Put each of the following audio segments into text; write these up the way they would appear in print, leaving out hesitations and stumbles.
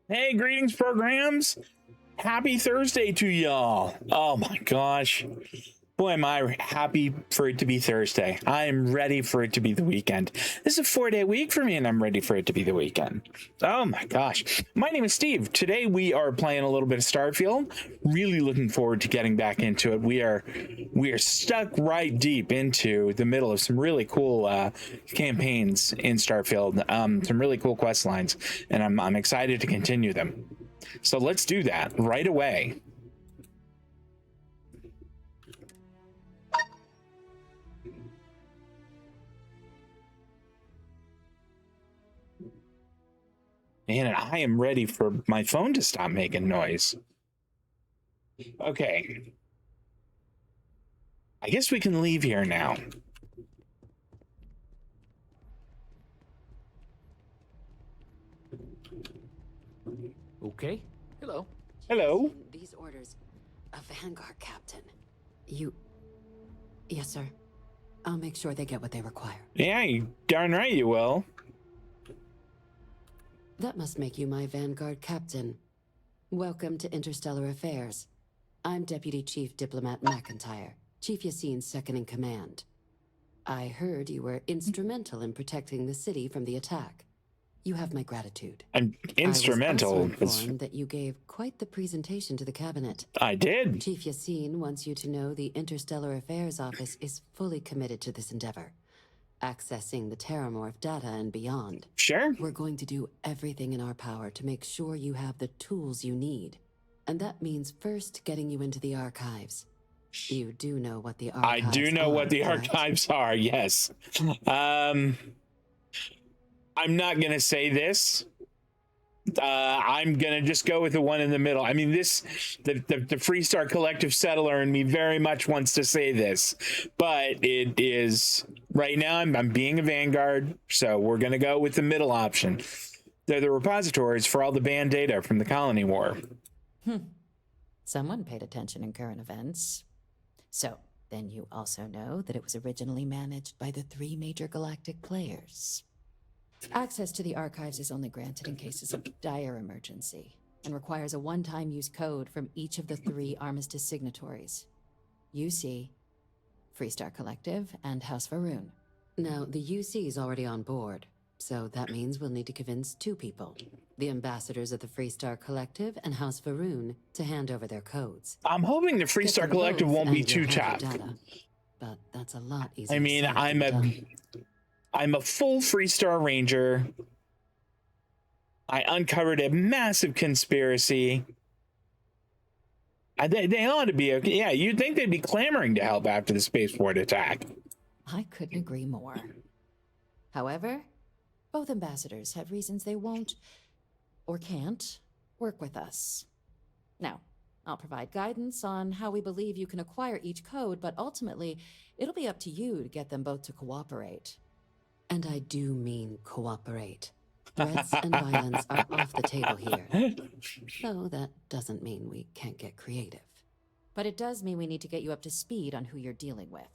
Hey, greetings, programs. Happy Thursday to y'all. Oh my gosh. Boy, am I happy for it to be Thursday. I am ready for it to be the weekend. This is a 4-day week for me, and I'm ready for it to be the weekend. Oh my gosh. My name is Steve. Today we are playing a little bit of Starfield. Really looking forward to getting back into it. We are stuck right deep into the middle of some really cool campaigns in Starfield. Some really cool quest lines, and I'm excited to continue them. So let's do that right away. And I am ready for my phone to stop making noise. Okay. I guess we can leave here now. Okay. Hello. Hello. These orders. A Vanguard captain. You... Yes, sir. I'll make sure they get what they require. Yeah, you darn right you will. That must make you my Vanguard captain. Welcome to Interstellar Affairs. I'm Deputy Chief Diplomat McIntyre, Chief Yassine's second in command. I heard you were instrumental in protecting the city from the attack. You have my gratitude. I'm instrumental. I was also informed that you gave quite the presentation to the cabinet. I did. Chief Yassine wants you to know the Interstellar Affairs Office is fully committed to this endeavor, accessing the terrormorph data and beyond. Sure. We're going to do everything in our power to make sure you have the tools you need. And that means first getting you into the archives. You do know what the archives are. I do know what the correct? archives are, yes. I'm not going to say this. I'm going to just go with the one in the middle. I mean, the Freestar Collective Settler in me very much wants to say this, but it is, right now, I'm being a Vanguard, so we're going to go with the middle option. They're the repositories for all the banned data from the Colony War. Someone paid attention in current events. So, then you also know that it was originally managed by the 3 major galactic players. Access to the archives is only granted in cases of dire emergency, and requires a one-time use code from each of the 3 armistice signatories. UC, Freestar Collective, and House Varun. Now, the UC is already on board, so that means we'll need to convince 2 people. The ambassadors of the Freestar Collective and House Varun to hand over their codes. I'm hoping the Freestar Collective won't be too tough. But that's a lot easier. I mean, I'm a full Freestar Ranger. I uncovered a massive conspiracy. They ought to be okay. Yeah, you'd think they'd be clamoring to help after the spaceport attack. I couldn't agree more. However, both ambassadors have reasons they won't, or can't, work with us. Now, I'll provide guidance on how we believe you can acquire each code, but ultimately, it'll be up to you to get them both to cooperate. And I do mean cooperate. Threats and violence are off the table here. Though that doesn't mean we can't get creative. But it does mean we need to get you up to speed on who you're dealing with.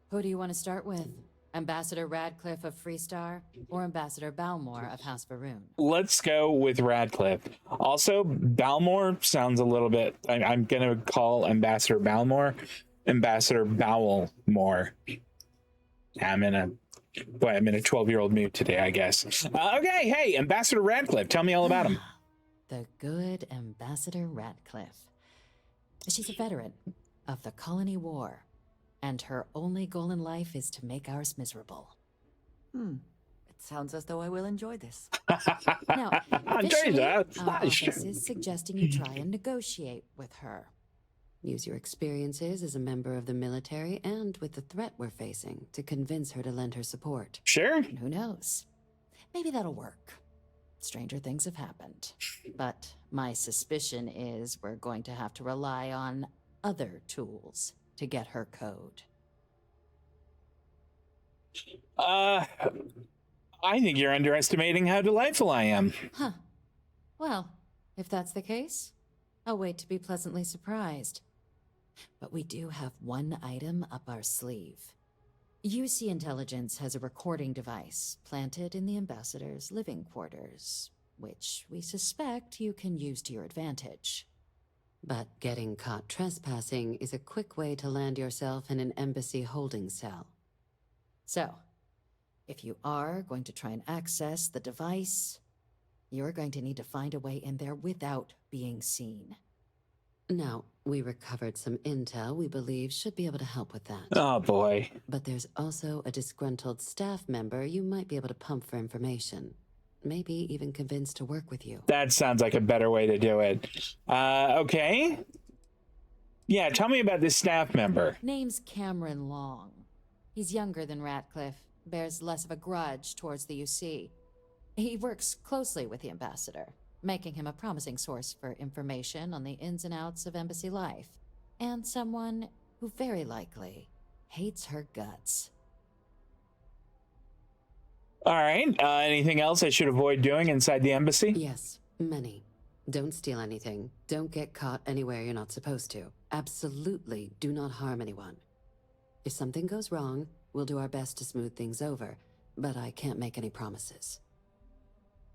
Who do you want to start with? Ambassador Radcliffe of Freestar, or Ambassador Balmore of House Varun? Let's go with Radcliffe. Also, Balmore sounds a little bit... I'm going to call Ambassador Balmore Ambassador Bowelmore. I'm in a 12-year-old mood today, I guess. Okay, hey, Ambassador Radcliffe, tell me all about him. The good Ambassador Radcliffe. She's a veteran of the Colony War, and her only goal in life is to make ours miserable. It sounds as though I will enjoy this. Now, officially, our Nice. office is suggesting you try and negotiate with her. Use your experiences as a member of the military and with the threat we're facing to convince her to lend her support. Sure. And who knows? Maybe that'll work. Stranger things have happened. But my suspicion is we're going to have to rely on other tools to get her code. I think you're underestimating how delightful I am. Huh. Well, if that's the case, I'll wait to be pleasantly surprised. But we do have one item up our sleeve. UC Intelligence has a recording device planted in the ambassador's living quarters, which we suspect you can use to your advantage. But getting caught trespassing is a quick way to land yourself in an embassy holding cell. So, if you are going to try and access the device, you're going to need to find a way in there without being seen. Now, we recovered some intel we believe should be able to help with that. Oh boy. But there's also a disgruntled staff member you might be able to pump for information. Maybe even convince to work with you. That sounds like a better way to do it. Okay. Yeah, tell me about this staff member. Name's Cameron Long. He's younger than Ratcliffe, bears less of a grudge towards the UC. He works closely with the ambassador, making him a promising source for information on the ins and outs of embassy life, and someone who very likely hates her guts. All right. Anything else I should avoid doing inside the embassy? Yes, many. Don't steal anything. Don't get caught anywhere you're not supposed to. Absolutely do not harm anyone. If something goes wrong, we'll do our best to smooth things over, but I can't make any promises.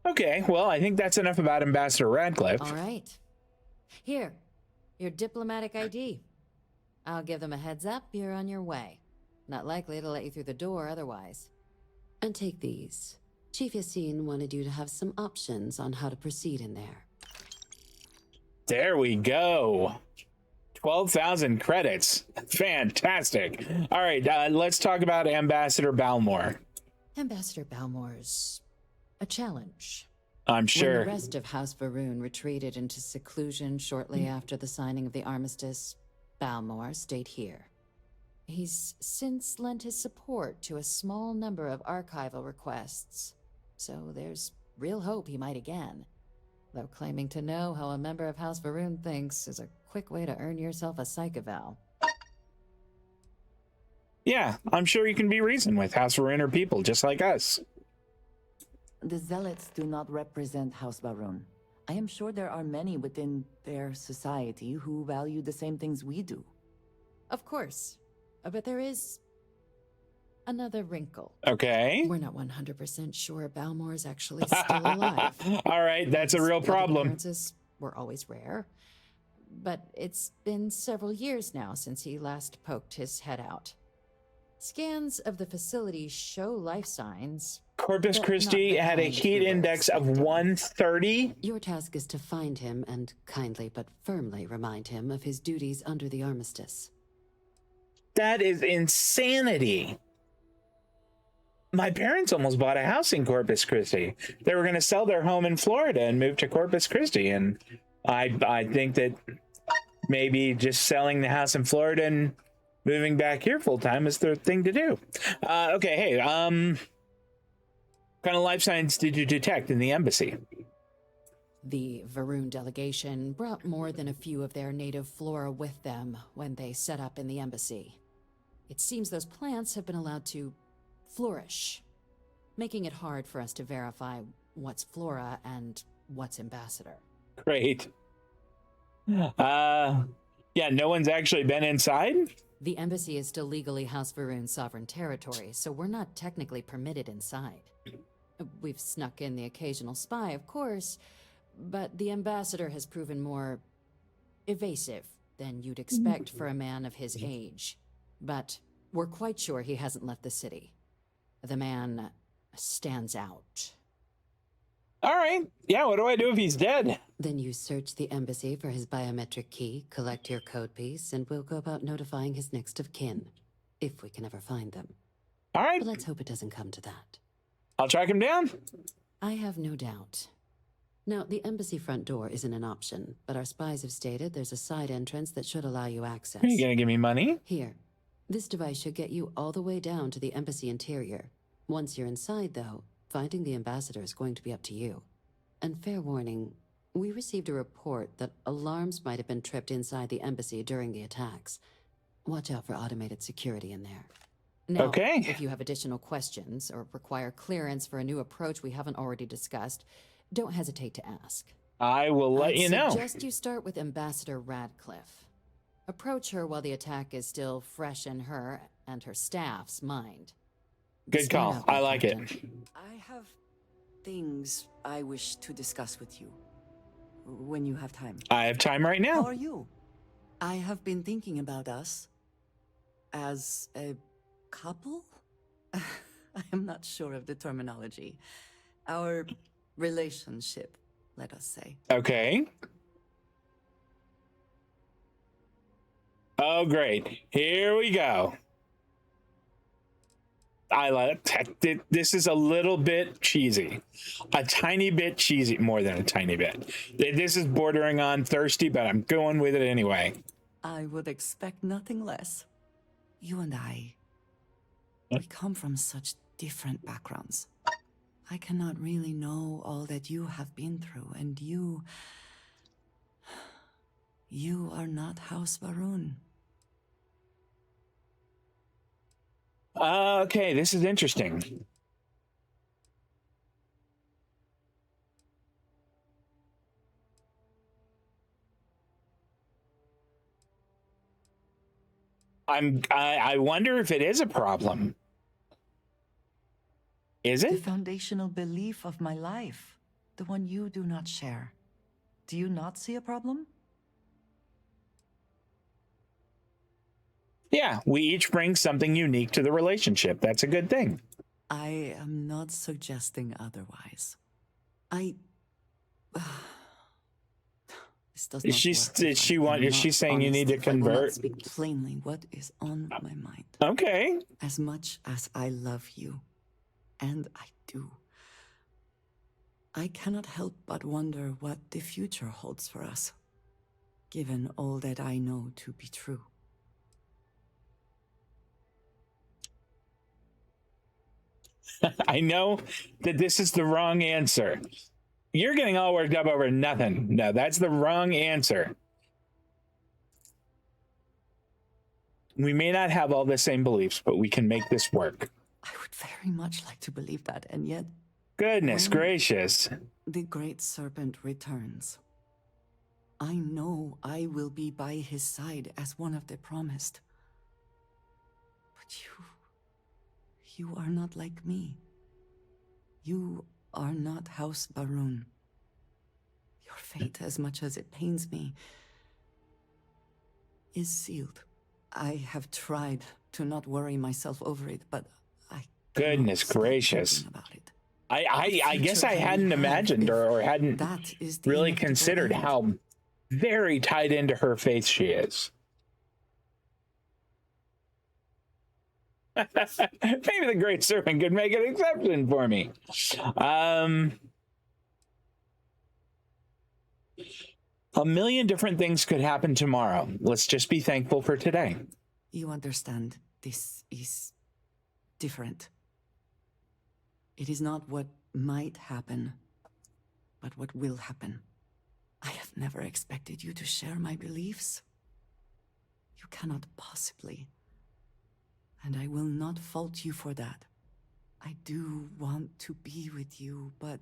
Okay, well, I think that's enough about Ambassador Radcliffe. All right. Here, your diplomatic ID. I'll give them a heads up, you're on your way. Not likely to let you through the door otherwise. And take these. Chief Yassine wanted you to have some options on how to proceed in there. There we go. 12,000 credits. Fantastic. All right, let's talk about Ambassador Balmore. Ambassador Balmore's a challenge. I'm When sure. the rest of House Varun retreated into seclusion shortly after the signing of the armistice, Balmore stayed here. He's since lent his support to a small number of archival requests, so there's real hope he might again. Though claiming to know how a member of House Varun thinks is a quick way to earn yourself a psych eval. Yeah, I'm sure you can be reasoned with. House Varun people just like us. The Zealots do not represent House Varun. I am sure there are many within their society who value the same things we do. Of course, but there is another wrinkle. Okay. We're not 100% sure Balmore is actually still alive. All right, that's a real His problem. appearances were always rare, but it's been several years now since he last poked his head out. Scans of the facility show life signs. Corpus but Christi not had a behind heat we were index of expecting. 130. Your task is to find him and kindly but firmly remind him of his duties under the armistice. That is insanity. My parents almost bought a house in Corpus Christi. They were going to sell their home in Florida and move to Corpus Christi. And I think that maybe just selling the house in Florida and moving back here full time is the thing to do. Okay, hey, what kind of life signs did you detect in the embassy? The Varun delegation brought more than a few of their native flora with them when they set up in the embassy. It seems those plants have been allowed to flourish, making it hard for us to verify what's flora and what's ambassador. Great. Yeah, no one's actually been inside? The embassy is still legally House Varun's sovereign territory, so we're not technically permitted inside. We've snuck in the occasional spy, of course, but the ambassador has proven more evasive than you'd expect for a man of his age. But we're quite sure he hasn't left the city. The man stands out. All right. Yeah, what do I do if he's dead? Then you search the embassy for his biometric key, collect your code piece, and we'll go about notifying his next of kin, if we can ever find them. All right. But let's hope it doesn't come to that. I'll track him down. I have no doubt. Now, the embassy front door isn't an option, but our spies have stated there's a side entrance that should allow you access. Are you going to give me money? Here, this device should get you all the way down to the embassy interior. Once you're inside, though, finding the ambassador is going to be up to you. And fair warning, we received a report that alarms might have been tripped inside the embassy during the attacks. Watch out for automated security in there. Now, Okay. if you have additional questions or require clearance for a new approach we haven't already discussed, don't hesitate to ask. I will let you know. I suggest you start with Ambassador Radcliffe. Approach her while the attack is still fresh in her and her staff's mind. Good Speak call. up, I like it. Captain. I have things I wish to discuss with you when you have time. I have time right How now. are you? I have been thinking about us as a couple? I am not sure of the terminology. Our relationship, let us say. Okay. Oh, great. Here we go. I like it. This is a little bit cheesy. A tiny bit cheesy. More than a tiny bit. This is bordering on thirsty, but I'm going with it anyway. I would expect nothing less. You and I, we come from such different backgrounds. I cannot really know all that you have been through, and you are not House Varun. Okay, this is interesting. I wonder if it is a problem. Is The it? foundational belief of my life, the one you do not share. Do you not see a problem? Yeah, we each bring something unique to the relationship. That's a good thing. I am not suggesting otherwise. This does not work. Is she saying you need to If I will not convert? speak plainly what is on my mind. Okay. As much as I love you, and I do, I cannot help but wonder what the future holds for us, given all that I know to be true. I know that this is the wrong answer. You're getting all worked up over nothing. No, that's the wrong answer. We may not have all the same beliefs, but we can make this work. I would very much like to believe that, and yet Goodness When- gracious. the great serpent returns. I know I will be by his side as one of the promised. But you are not like me. You are not House Varun. Your fate, as much as it pains me, is sealed. I have tried to not worry myself over it, but I Goodness cannot stop gracious. thinking about it. I guess future I can we hadn't have imagined if or hadn't That is the really inevitable considered end. how very tied into her faith she is. Maybe the great serpent could make an exception for me. A million different things could happen tomorrow. Let's just be thankful for today. You understand, this is different. It is not what might happen, but what will happen. I have never expected you to share my beliefs. You cannot possibly. And I will not fault you for that. I do want to be with you, but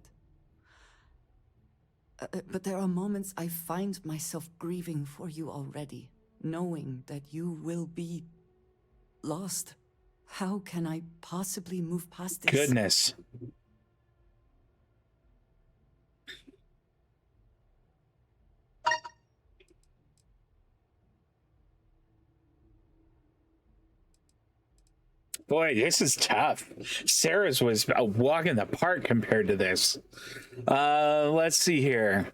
there are moments I find myself grieving for you already, knowing that you will be lost. How can I possibly move past this? Goodness. Boy, this is tough. Sarah's was a walk in the park compared to this. Let's see here.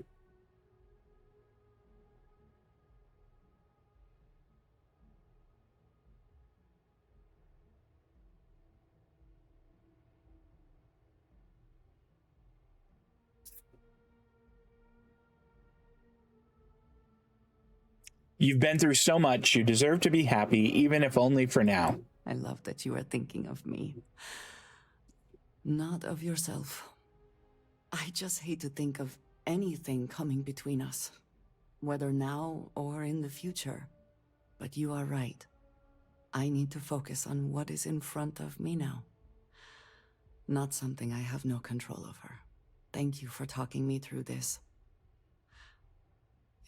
You've been through so much. You deserve to be happy, even if only for now. I love that you are thinking of me. Not of yourself. I just hate to think of anything coming between us, whether now or in the future. But you are right. I need to focus on what is in front of me now. Not something I have no control over. Thank you for talking me through this.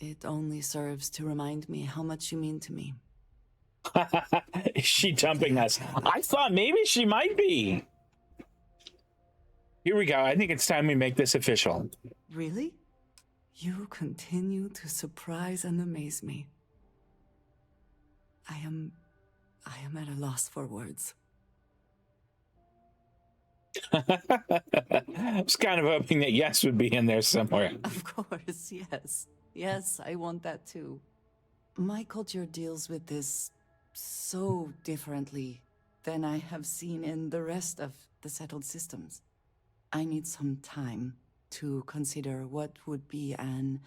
It only serves to remind me how much you mean to me. Is she dumping us? I thought maybe she might be. Here we go. I think it's time we make this official. Really? You continue to surprise and amaze me. I am at a loss for words. I was kind of hoping that yes would be in there somewhere. Of course, yes. Yes, I want that too. My culture deals with this so differently than I have seen in the rest of the settled systems. I need some time to consider what would be an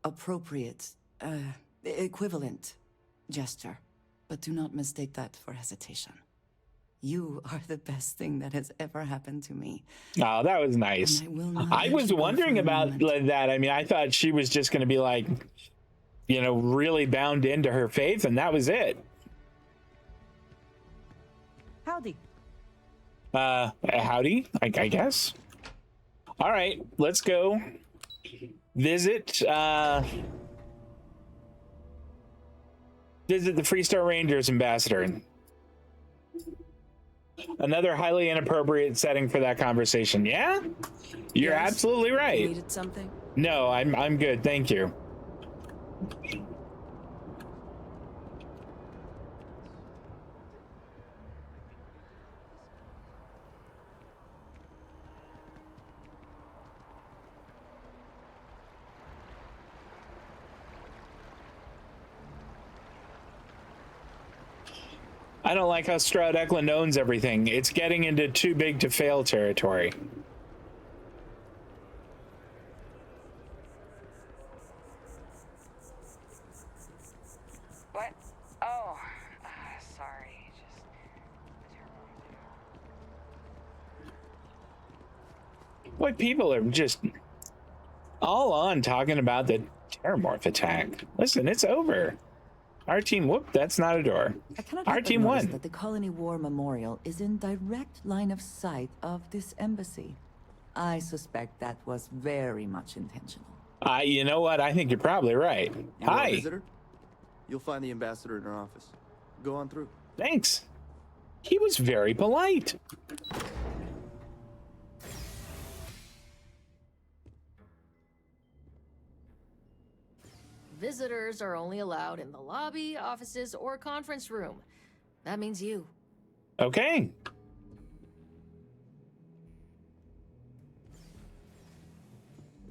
appropriate, equivalent gesture. But do not mistake that for hesitation. You are the best thing that has ever happened to me. Oh, that was nice. And I will not I let was you go wondering for a about moment. that. I mean, I thought she was just going to be like, you know, really bound into her faith, and that was it. Howdy. Howdy, I guess. All right, let's go visit visit the Freestar Rangers ambassador. Another highly inappropriate setting for that conversation. Yeah, you're Yes? absolutely You right. needed something? No, I'm good, thank you. I don't like how Stroud Eklund owns everything. It's getting into too big to fail territory. What? Oh, sorry. Boy, people are just all on talking about the terrormorph attack. Listen, it's over. Our team, whoop, that's not a door. I cannot Our help but team notice won. that the Colony War Memorial is in direct line of sight of this embassy. I suspect that was very much intentional. You know what? I think you're probably right. You are a Hi. visitor? You'll find the ambassador in her office. Go on through. Thanks. He was very polite. Visitors are only allowed in the lobby, offices, or conference room. That means you. Okay.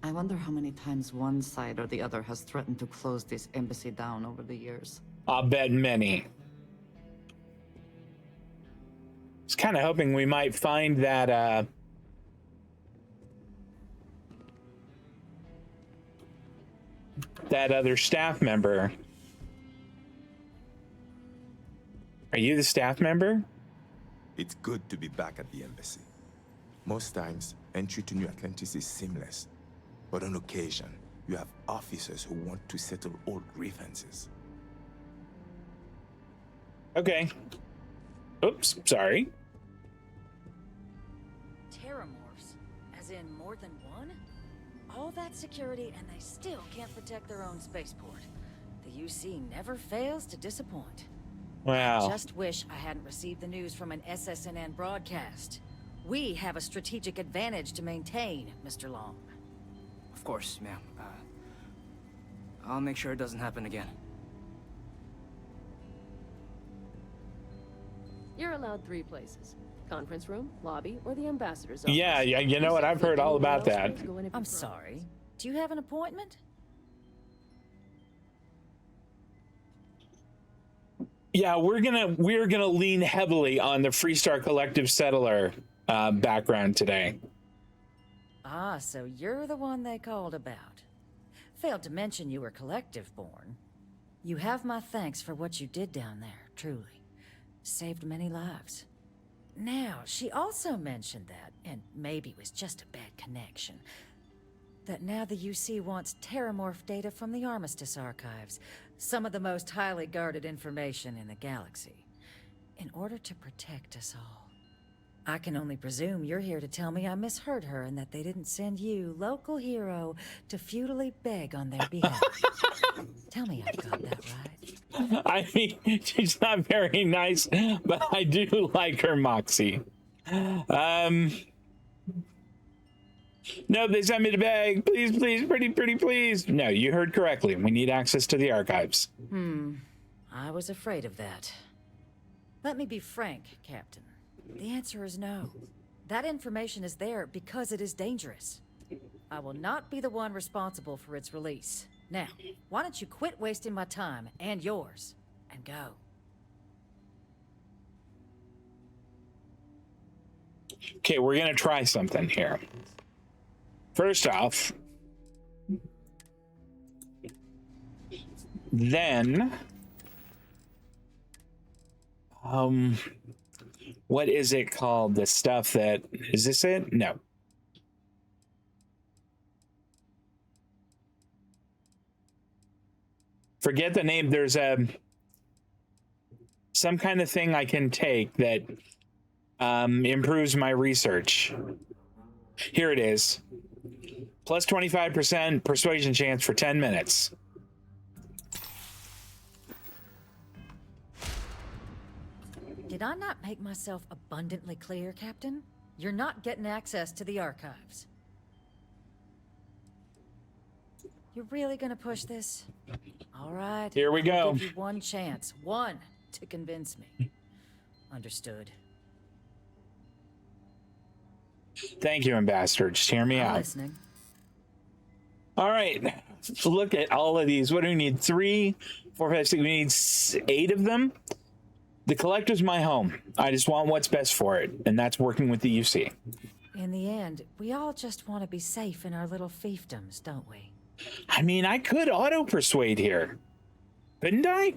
I wonder how many times one side or the other has threatened to close this embassy down over the years. I'll bet many. I was kind of hoping we might find that, that other staff member. Are you the staff member? It's good to be back at the embassy. Most times, entry to New Atlantis is seamless. But on occasion, you have officers who want to settle old grievances. Okay. Oops, sorry. Terrormorphs? As in more than one? All that security and they still can't protect their own spaceport. The UC never fails to disappoint. Wow. Just wish I hadn't received the news from an SSNN broadcast. We have a strategic advantage to maintain, Mr. Long. Of course, ma'am. I'll make sure it doesn't happen again. You're allowed 3 places. Conference room, lobby, or the ambassador's office. Yeah, you know what? I've heard all about that. I'm sorry. Do you have an appointment? Yeah, we're gonna lean heavily on the Freestar Collective Settler background today. Ah, so you're the one they called about. Failed to mention you were collective-born. You have my thanks for what you did down there, truly. Saved many lives. Now, she also mentioned that, and maybe it was just a bad connection, that now the UC wants terrormorph data from the Armistice archives, some of the most highly guarded information in the galaxy, in order to protect us all. I can only presume you're here to tell me I misheard her and that they didn't send you, local hero, to futilely beg on their behalf. Tell me I've got that right. I mean, she's not very nice, but I do like her moxie. No, they sent me to beg. Please, please, pretty, please. No, you heard correctly. We need access to the archives. I was afraid of that. Let me be frank, Captain. The answer is no. That information is there because it is dangerous. I will not be the one responsible for its release. Now, why don't you quit wasting my time and yours, and go? Okay, we're gonna try something here. First off, then, what is it called? The stuff that, is this it? No. Forget the name. There's some kind of thing I can take that improves my research. Here it is. Plus 25% persuasion chance for 10 minutes. Did I not make myself abundantly clear, Captain? You're not getting access to the archives. You're really gonna push this? All right. Here we go. I'll give you one chance. One to convince me. Understood. Thank you, Ambassador. Just hear me I'm out. listening. All right. Look at all of these. What do we need? 3, 4, 5, 6. We need 8 of them. The collector's my home. I just want what's best for it, and that's working with the UC. In the end, we all just want to be safe in our little fiefdoms, don't we? I mean, I could auto-persuade here. Couldn't I?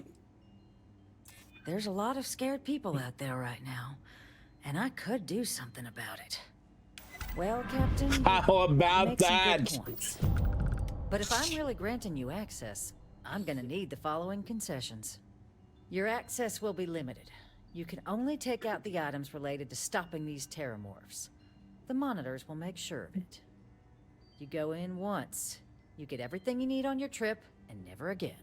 There's a lot of scared people out there right now, and I could do something about it. Well, Captain, How about make some that? good points. But if I'm really granting you access, I'm gonna need the following concessions. Your access will be limited. You can only take out the items related to stopping these terrormorphs. The monitors will make sure of it. You go in once. You get everything you need on your trip, and never again.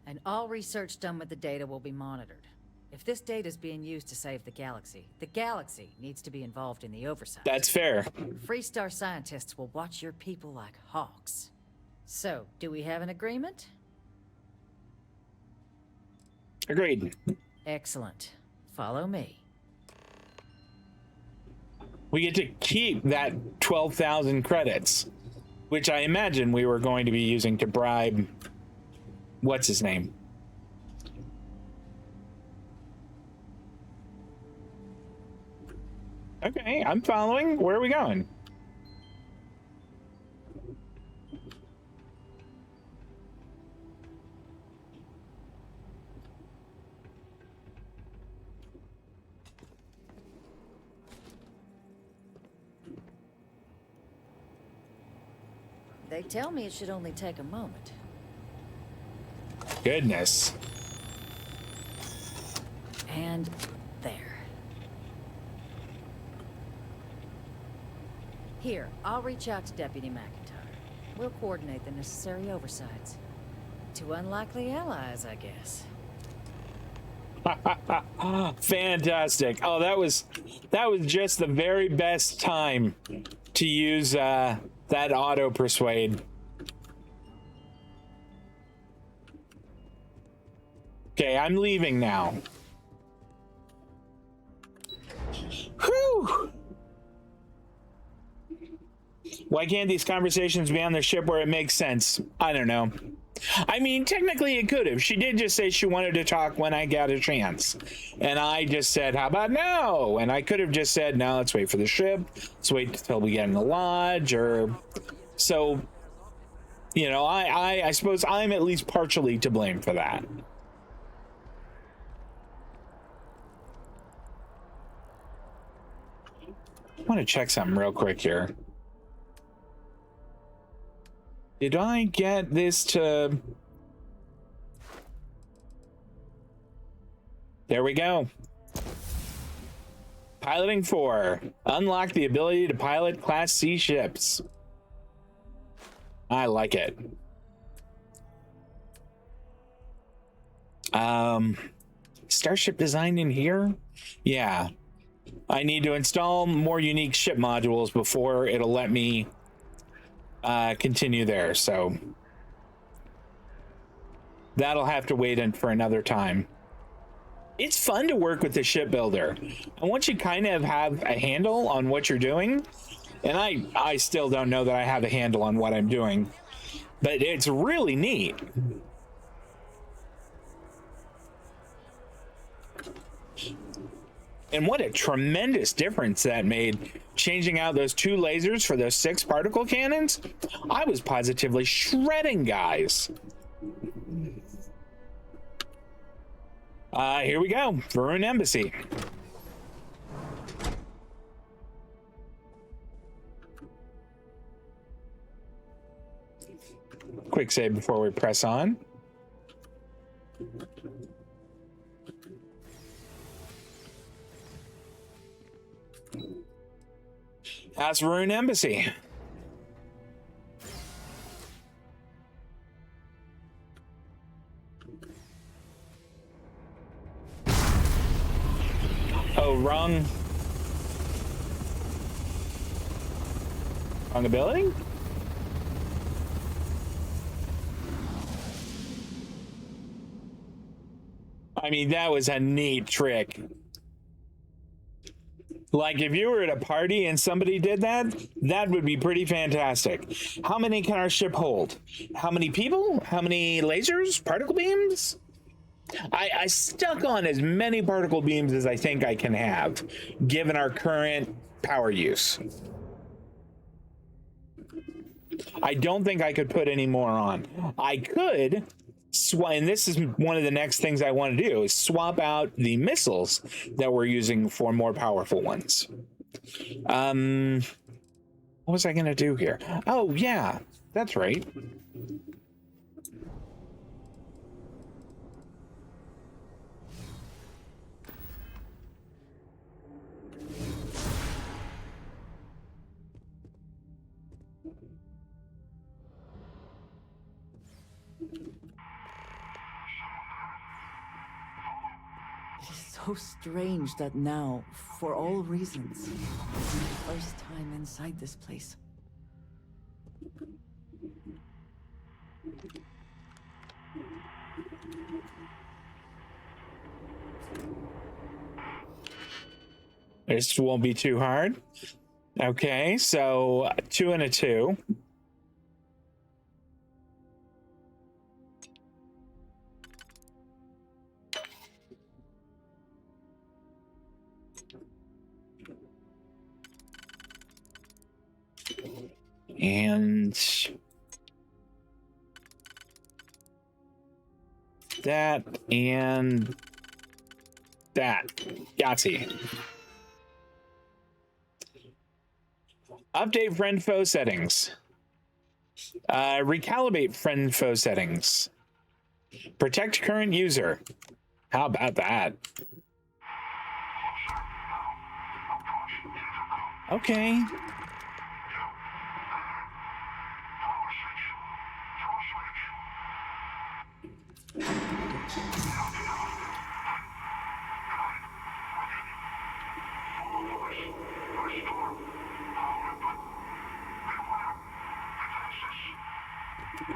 And all research done with the data will be monitored. If this data is being used to save the galaxy needs to be involved in the oversight. That's fair. Freestar scientists will watch your people like hawks. So, do we have an agreement? Agreed. Excellent. Follow me. We get to keep that 12,000 credits, which I imagine we were going to be using to bribe, what's his name? Okay, I'm following. Where are we going? They tell me it should only take a moment. Goodness. And there. Here, I'll reach out to Deputy McIntyre. We'll coordinate the necessary oversights. 2 unlikely allies, I guess. Fantastic. Oh, that was just the very best time to use that auto persuade. Okay, I'm leaving now. Whew. Why can't these conversations be on the ship where it makes sense? I don't know. I mean, technically it could have. She did just say she wanted to talk when I got a chance. And I just said, how about now? And I could have just said, no, let's wait for the ship. Let's wait until we get in the lodge. Or so, you know, I suppose I'm at least partially to blame for that. I want to check something real quick here. Did I get this to... There we go. Piloting 4. Unlock the ability to pilot Class C ships. I like it. Starship design in here? Yeah. I need to install more unique ship modules before it'll let me continue there, so that'll have to wait for another time. It's fun to work with the shipbuilder. And once you kind of have a handle on what you're doing, and I still don't know that I have a handle on what I'm doing, but it's really neat. And what a tremendous difference that made, changing out those 2 lasers for those 6 particle cannons. I was positively shredding guys. Here we go, Varun Embassy. Quick save before we press on. That's Varun Embassy. Oh, wrong ability? I mean, that was a neat trick. Like, if you were at a party and somebody did that, that would be pretty fantastic. How many can our ship hold? How many people? How many lasers? Particle beams? I stuck on as many particle beams as I think I can have, given our current power use. I don't think I could put any more on. I could, and this is one of the next things I want to do, is swap out the missiles that we're using for more powerful ones. What was I going to do here? Oh, yeah, that's right. So strange that now, for all reasons, it's my first time inside this place. This won't be too hard. Okay, so 2 and a 2. And that and that. Yahtzee. Update friend foe settings. Recalibrate friend foe settings. Protect current user. How about that? Okay.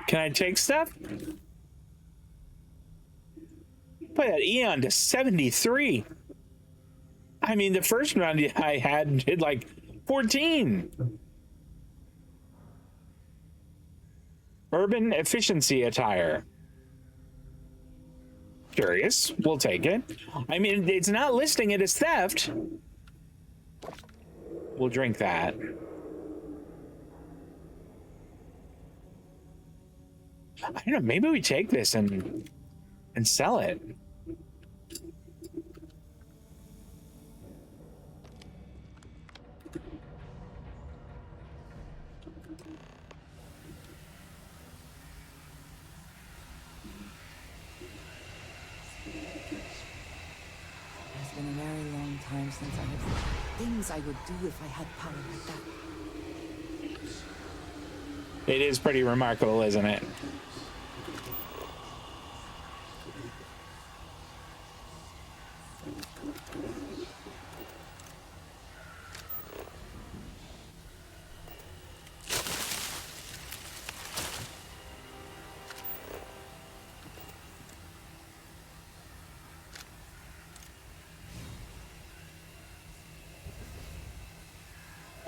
Can I take stuff? Put that Eon to 73. I mean, the first round I had did like 14. Urban efficiency attire. Curious. We'll take it. I mean, it's not listing it as theft. We'll drink that. I don't know, maybe we take this and sell it. It's been a very long long time since I have things I would do if I had power like that. It is pretty remarkable, isn't it?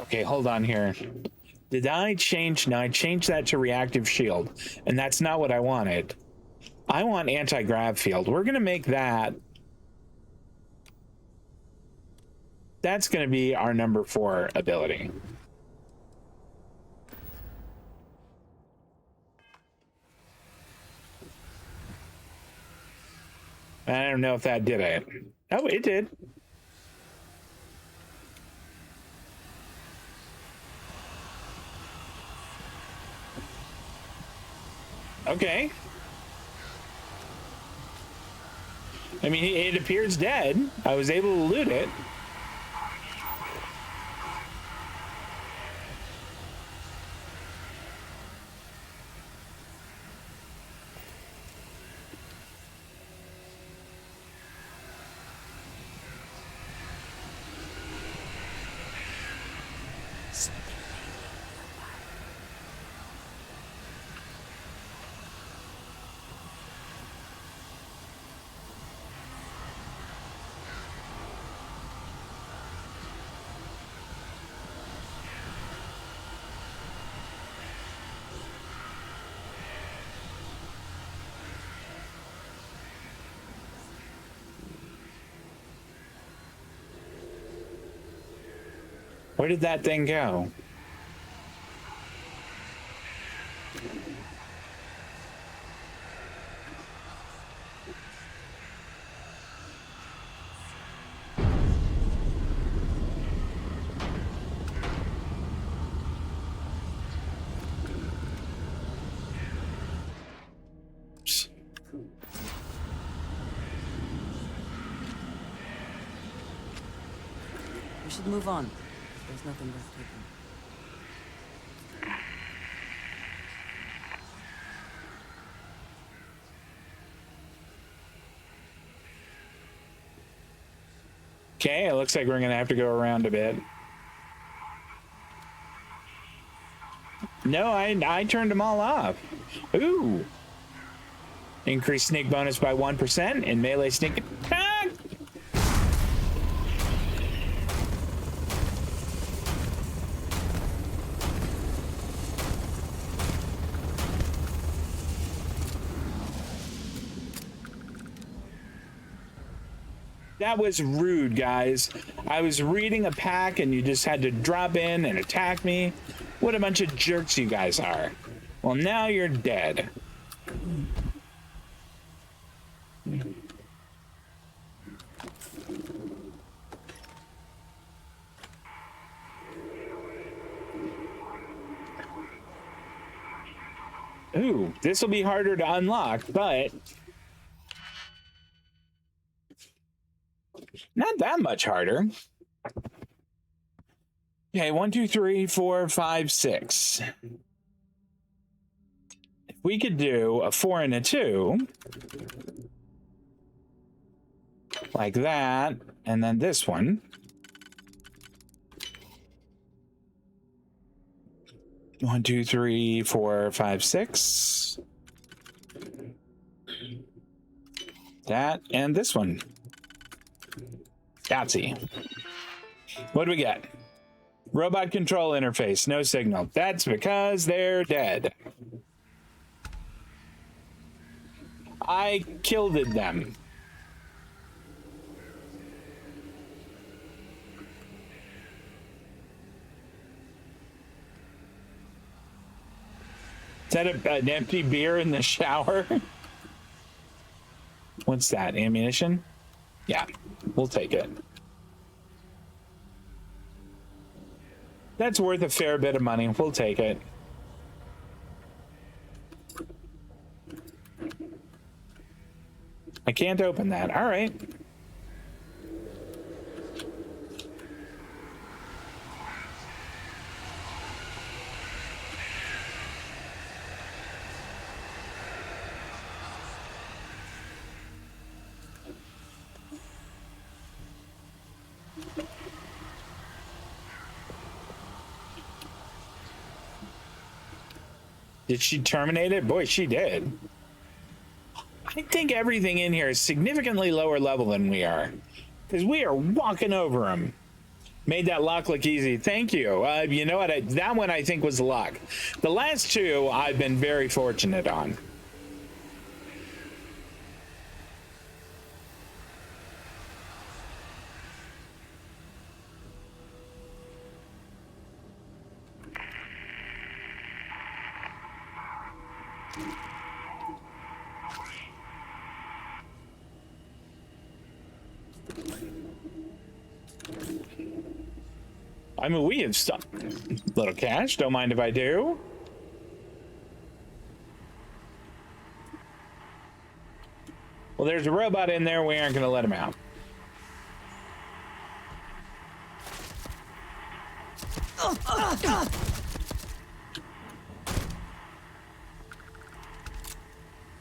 Okay, hold on here. Did I change? No, I changed that to reactive shield, and that's not what I wanted. I want anti-grav field. We're gonna make that. That's gonna be our number 4 ability. I don't know if that did it. Oh, it did. Okay. I mean, it appears dead. I was able to loot it. Where did that thing go? We should move on. There's nothing worth taking. Okay, it looks like we're gonna have to go around a bit. No, I turned them all off. Ooh. Increase sneak bonus by 1% and melee sneak attack. That was rude, guys. I was reading a pack and you just had to drop in and attack me. What a bunch of jerks you guys are. Well, now you're dead. Ooh, this will be harder to unlock, but not that much harder. Okay, 1, 2, 3, 4, 5, 6. If we could do a 4 and a 2, like that, and then this one. 1, 2, 3, 4, 5, 6. That and this one. Yatsy. What do we get? Robot control interface, no signal. That's because they're dead. I killed them. Is that an empty beer in the shower? What's that? Ammunition? Yeah, we'll take it. That's worth a fair bit of money. We'll take it. I can't open that. All right. Did she terminate it? Boy, she did. I think everything in here is significantly lower level than we are, because we are walking over them. Made that lock look easy. Thank you. You know what? That one I think was luck. The last two I've been very fortunate on. I mean, we have stuff. Little cash, don't mind if I do. Well, there's a robot in there. We aren't going to let him out.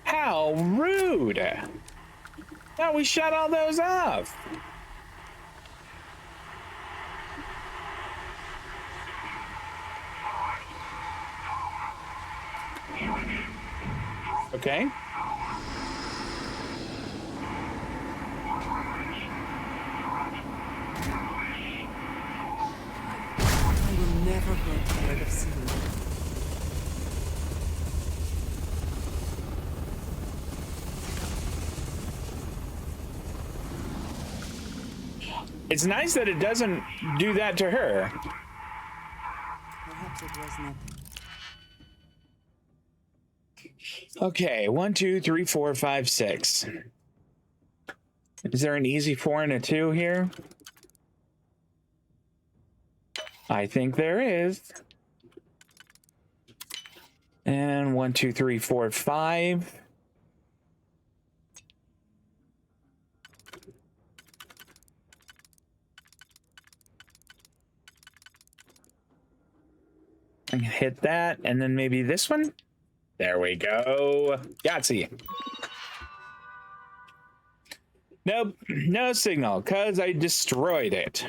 How rude. Thought we shut all those off. Okay. I will never grow tired of seeing you. It's nice that it doesn't do that to her. Perhaps it was nothing. Okay, 1, 2, 3, 4, 5, 6. Is there an easy 4 and a 2 here? I think there is. And 1, 2, 3, 4, 5. I can hit that, and then maybe this one. There we go. Yahtzee. Nope, no signal, because I destroyed it.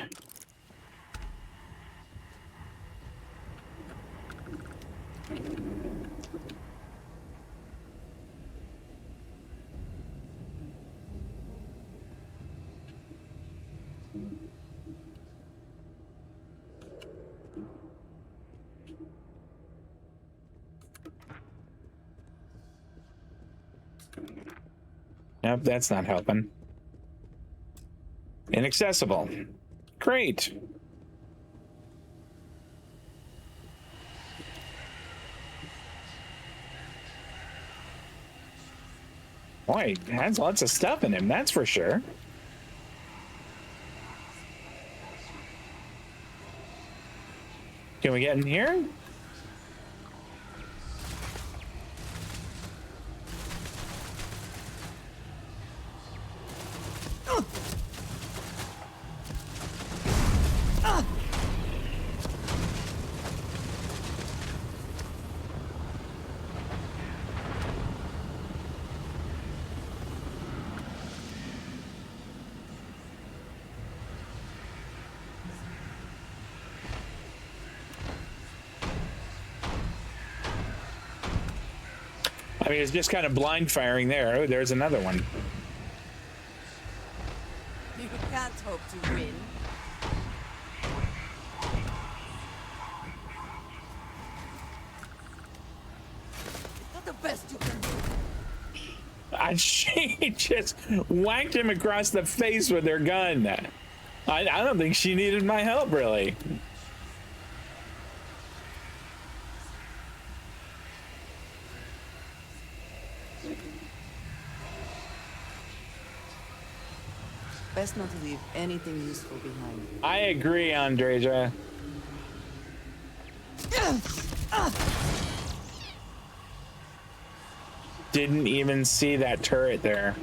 Nope, that's not helping. Inaccessible. Great. Boy, has lots of stuff in him, that's for sure. Can we get in here? I mean, it's just kind of blind firing there. Oh, there's another one. You can't hope to win. It's not the best you can do. She just whacked him across the face with her gun. I don't think she needed my help, really. Best not to leave anything useful behind. I agree, Andreja. Didn't even see that turret there.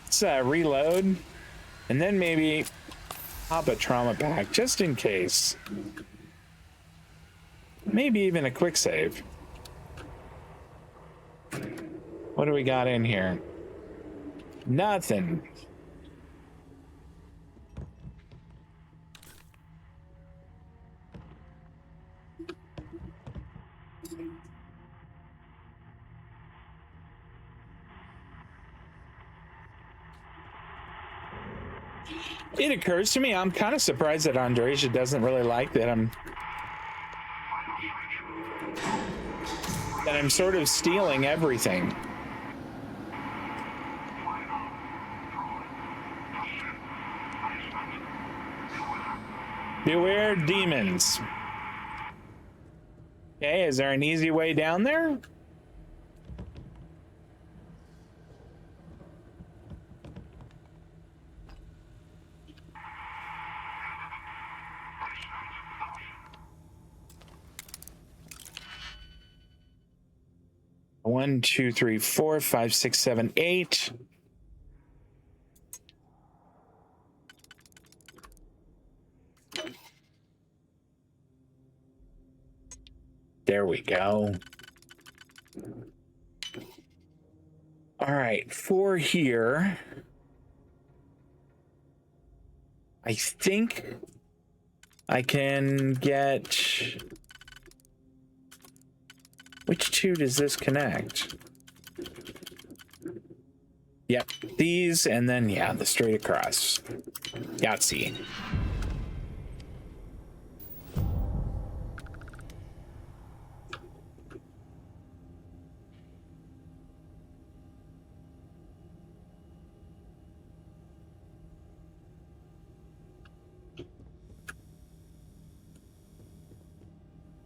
Let's reload, and then maybe pop a trauma pack just in case. Maybe even a quick save. What do we got in here? Nothing. It occurs to me, I'm kind of surprised that Andreja doesn't really like that I'm sort of stealing everything. Beware demons. Okay, is there an easy way down there? One, two, three, four, five, six, seven, eight. There we go. All right, 4 here. I think I can get... Which 2 does this connect? Yep, these, and then, yeah, the straight across. Yahtzee.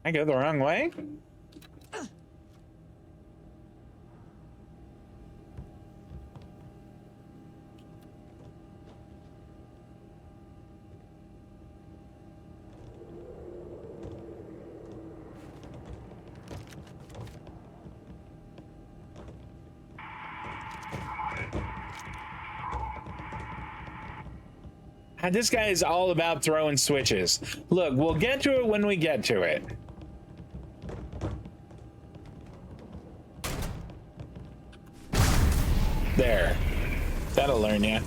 I go the wrong way? This guy is all about throwing switches. Look, we'll get to it when we get to it. There. That'll learn you.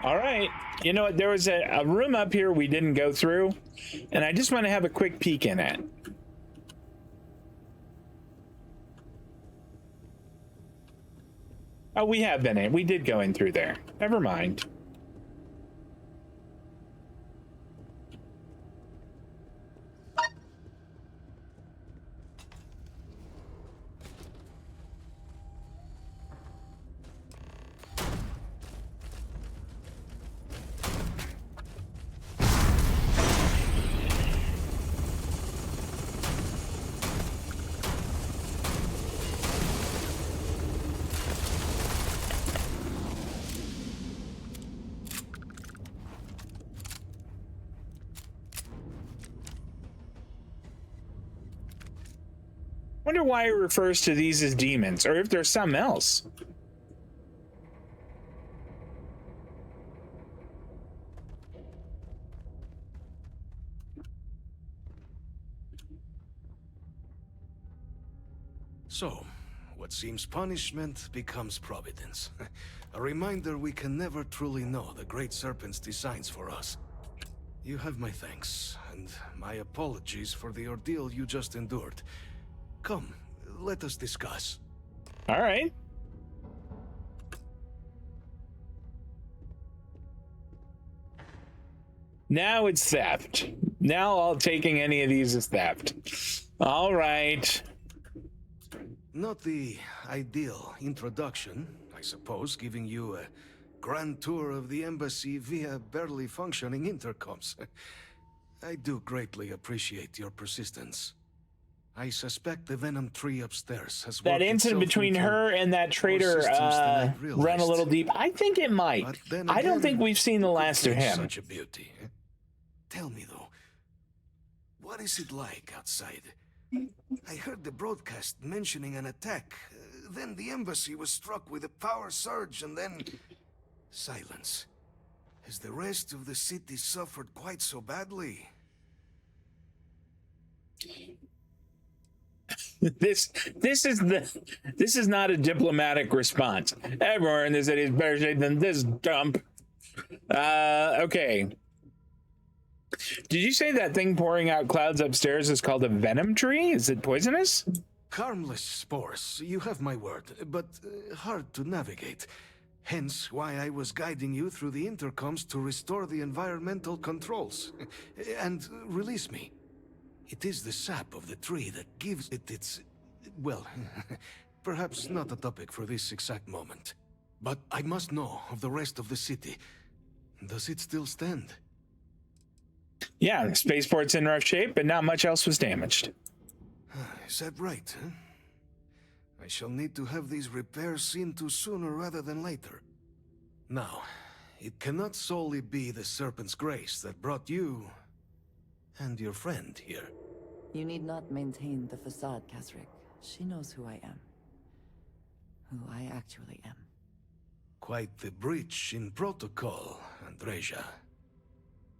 All right. You know what? There was a room up here we didn't go through, and I just want to have a quick peek in it. Oh, we have been in. We did go in through there. Never mind. Wonder why it refers to these as demons, or if there's something else. So, what seems punishment becomes providence. A reminder we can never truly know the Great Serpent's designs for us. You have my thanks, and my apologies for the ordeal you just endured. Come, let us discuss. All right. Now it's theft. Now all taking any of these is theft. All right. Not the ideal introduction, I suppose, giving you a grand tour of the embassy via barely functioning intercoms. I do greatly appreciate your persistence. I suspect the Venom tree upstairs has that incident between her and that traitor run a little deep. I think it might. I don't think we've seen the last of him. Such a beauty. Tell me though, what is it like outside? I heard the broadcast mentioning an attack. Then the embassy was struck with a power surge, and then silence. Has the rest of the city suffered quite so badly? This is not a diplomatic response. Everyone in the city is better shape than this dump. Okay. Did you say that thing pouring out clouds upstairs is called a venom tree? Is it poisonous? Harmless spores, you have my word, but hard to navigate. Hence why I was guiding you through the intercoms to restore the environmental controls and release me. It is the sap of the tree that gives it its... well, perhaps not a topic for this exact moment. But I must know of the rest of the city. Does it still stand? Yeah, the spaceport's in rough shape, but not much else was damaged. Is that right, huh? I shall need to have these repairs seen to sooner rather than later. Now, it cannot solely be the Serpent's grace that brought you and your friend here. You need not maintain the facade, Kasric. She knows who I am. Who I actually am. Quite the breach in protocol, Andreja.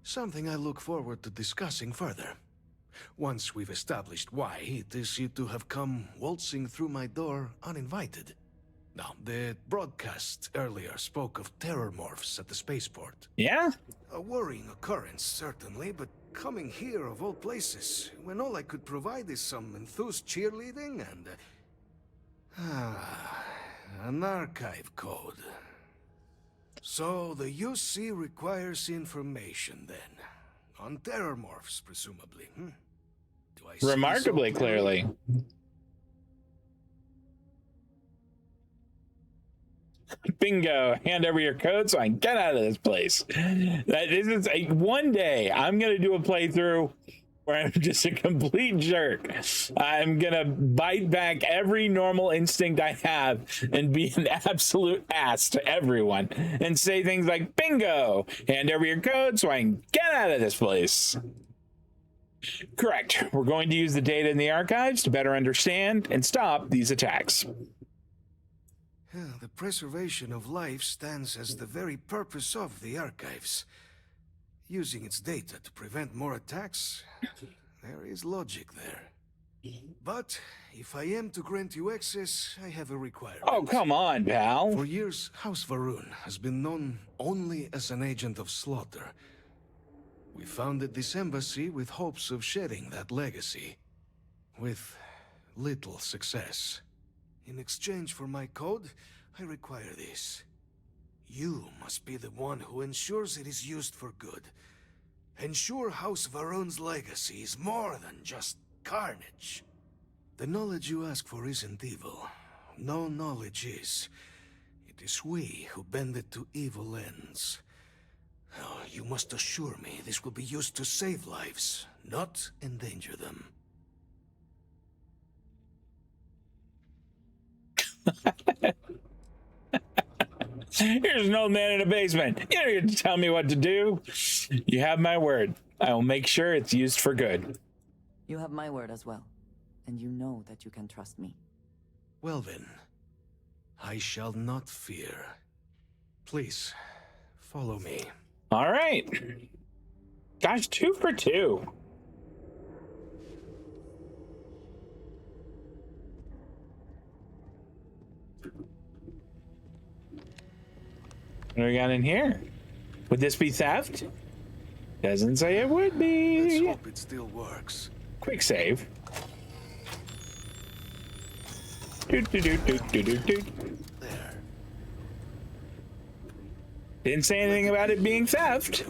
Something I look forward to discussing further. Once we've established why it is you to have come waltzing through my door uninvited. Now, the broadcast earlier spoke of terrormorphs at the spaceport. Yeah? A worrying occurrence, certainly, but coming here of all places, when all I could provide is some enthused cheerleading and... an archive code. So the UC requires information, then. On terrormorphs, presumably, Do I see Remarkably so clearly. Bingo! Hand over your code so I can get out of this place. One day I'm gonna do a playthrough where I'm just a complete jerk. I'm gonna bite back every normal instinct I have and be an absolute ass to everyone and say things like, bingo! Hand over your code so I can get out of this place. Correct. We're going to use the data in the archives to better understand and stop these attacks. The preservation of life stands as the very purpose of the archives. Using its data to prevent more attacks, there is logic there. But if I am to grant you access, I have a requirement. Oh, come on, pal. For years, House Varun has been known only as an agent of slaughter. We founded this embassy with hopes of shedding that legacy. With little success. In exchange for my code, I require this. You must be the one who ensures it is used for good. Ensure House Varun's legacy is more than just carnage. The knowledge you ask for isn't evil. No knowledge is. It is we who bend it to evil ends. Oh, you must assure me this will be used to save lives, not endanger them. Here's an old man in a basement. You don't get to tell me what to do. You have my word. I will make sure it's used for good. You have my word as well. And you know that you can trust me. Well then, I shall not fear. Please, follow me. All right. Gosh, 2 for 2. What do we got in here? Would this be theft? Doesn't say it would be. Let's hope it still works. Quick save. There. Didn't say anything about it being theft.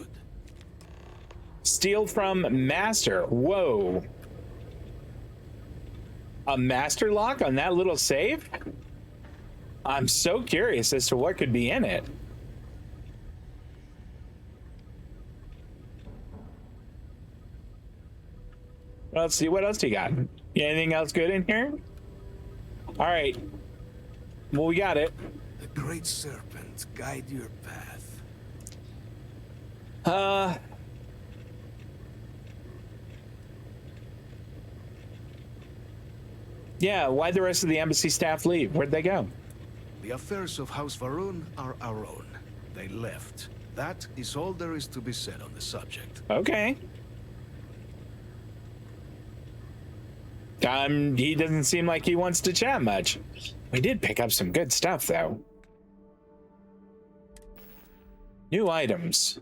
Steal from master. Whoa. A master lock on that little safe? I'm so curious as to what could be in it. Let's see, what else do you got? Anything else good in here? All right. Well, we got it. The Great Serpent guide your path. Yeah, why'd the rest of the embassy staff leave? Where'd they go? The affairs of House Varun are our own. They left. That is all there is to be said on the subject. Okay. He doesn't seem like he wants to chat much. We did pick up some good stuff, though. New items.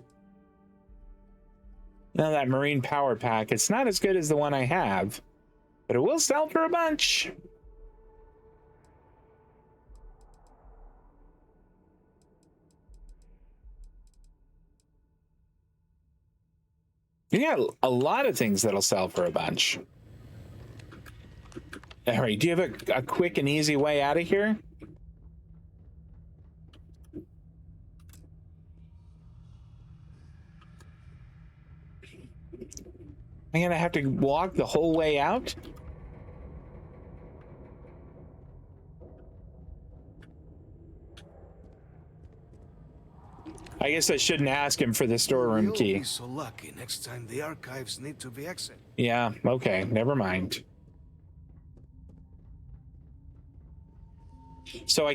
Now that marine power pack, it's not as good as the one I have, but it will sell for a bunch. You got a lot of things that'll sell for a bunch. All right, do you have a quick and easy way out of here? I'm gonna have to walk the whole way out? I guess I shouldn't ask him for the storeroom key. You'll be so lucky next time the archives need to be accessed. Yeah, okay, never mind. So I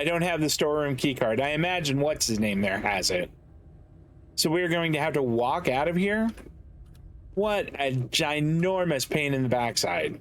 don't have the storeroom key card. I imagine what's his name there has it. So we're going to have to walk out of here? What a ginormous pain in the backside.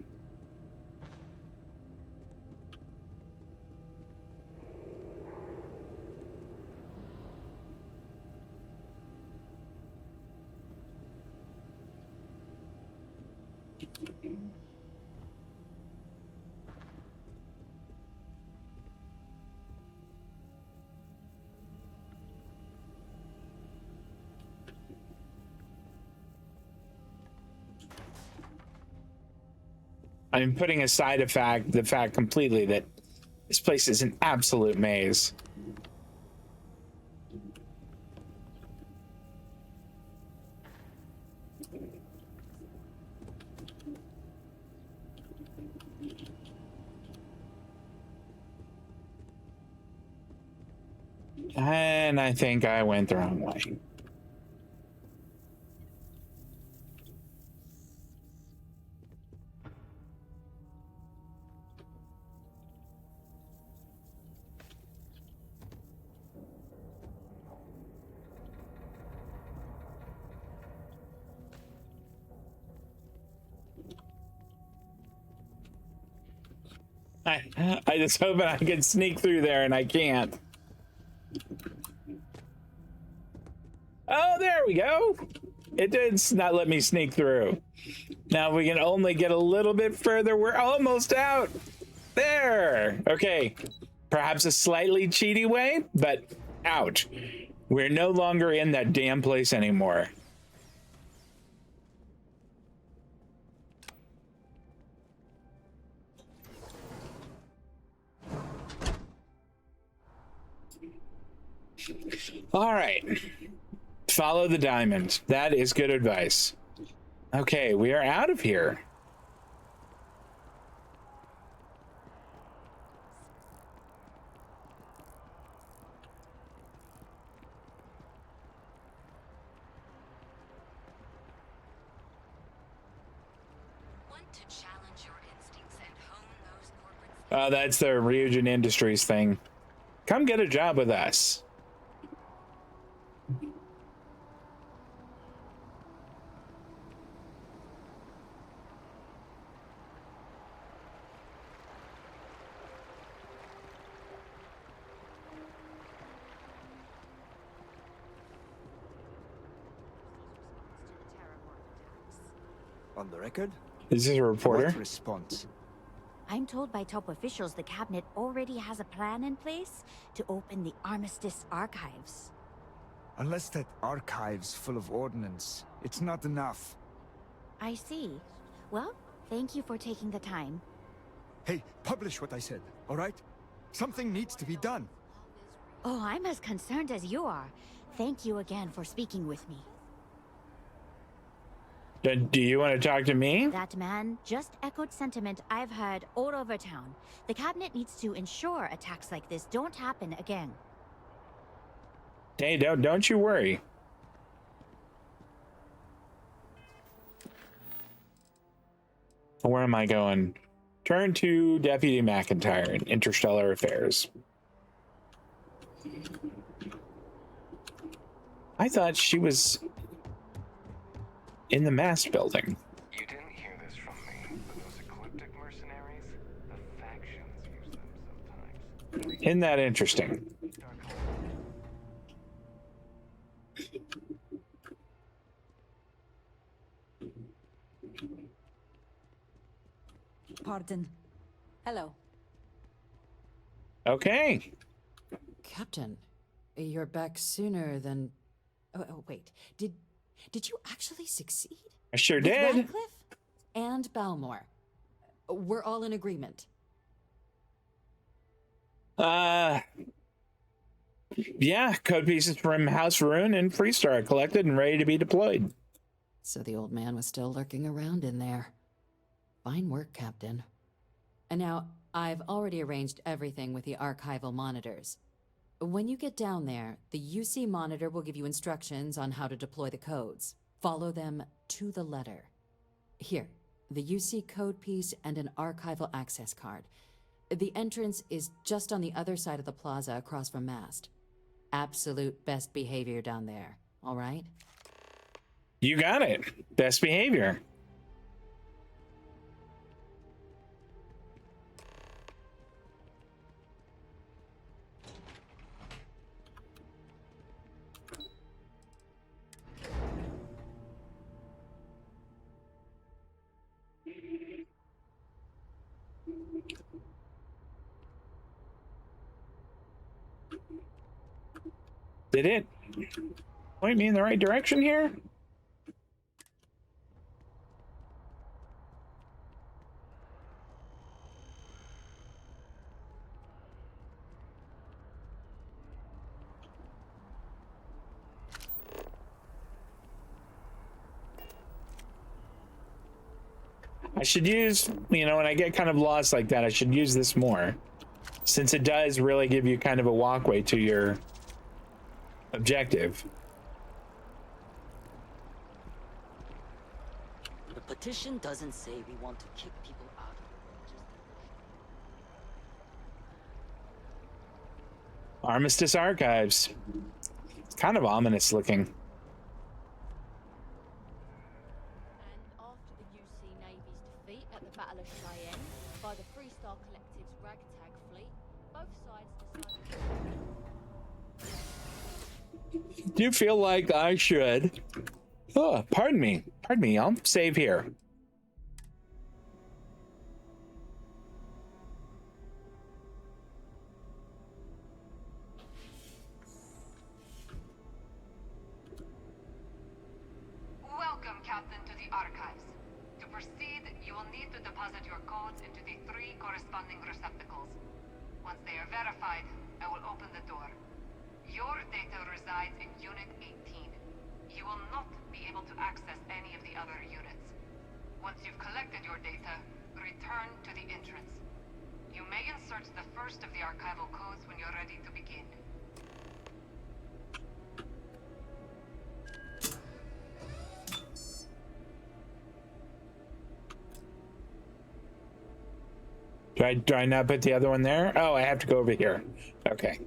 I'm putting aside the fact completely that this place is an absolute maze. And I think I went the wrong way. I just hoping I can sneak through there, and I can't. Oh, there we go. It did not let me sneak through. Now we can only get a little bit further. We're almost out. There. Okay. Perhaps a slightly cheaty way, but out. We're no longer in that damn place anymore. All right. Follow the diamond. That is good advice. Okay, we are out of here. Oh, that's the Ryujin Industries thing. Come get a job with us. On the record? Is this a reporter? What response? I'm told by top officials the cabinet already has a plan in place to open the Armistice archives. Unless that archive's full of ordnance, it's not enough. I see. Well, thank you for taking the time. Hey, publish what I said, all right? Something needs to be done. Oh, I'm as concerned as you are. Thank you again for speaking with me. Do you want to talk to me? That man just echoed sentiment I've heard all over town. The cabinet needs to ensure attacks like this don't happen again. Hey, don't you worry. Where am I going? Turn to Deputy McIntyre in Interstellar Affairs. I thought she was in the mast building. You didn't hear this from me, but those ecliptic mercenaries, the factions use them sometimes. Isn't that interesting? Pardon. Hello. Okay. Captain, you're back sooner than... Oh, wait. Did you actually succeed? I sure With did. Radcliffe and Balmore. We're all in agreement. Yeah, code pieces from House Rune and Freestar are collected and ready to be deployed. So the old man was still lurking around in there. Fine work, Captain. And now, I've already arranged everything with the archival monitors. When you get down there, the UC monitor will give you instructions on how to deploy the codes. Follow them to the letter. Here, the UC code piece and an archival access card. The entrance is just on the other side of the plaza across from Mast. Absolute best behavior down there, all right? You got it. Best behavior. Did it point me in the right direction here? I should use, when I get kind of lost like that, I should use this more, since it does really give you kind of a walkway to your objective. The petition doesn't say we want to kick people out. Armistice Archives. It's kind of ominous looking. And after the UC Navy's defeat at the Battle of Cheyenne by the Freestar Collective's ragtag fleet, both sides decided... Do you feel like I should? Oh, pardon me. Pardon me. I'll save here. Welcome, Captain, to the Archives. To proceed, you will need to deposit your codes into the 3 corresponding receptacles. Once they are verified, I will open the door. Your data resides in Unit 18. You will not be able to access any of the other units. Once you've collected your data, return to the entrance. You may insert the first of the archival codes when you're ready to begin. Do I not put the other one there? Oh, I have to go over here. Okay.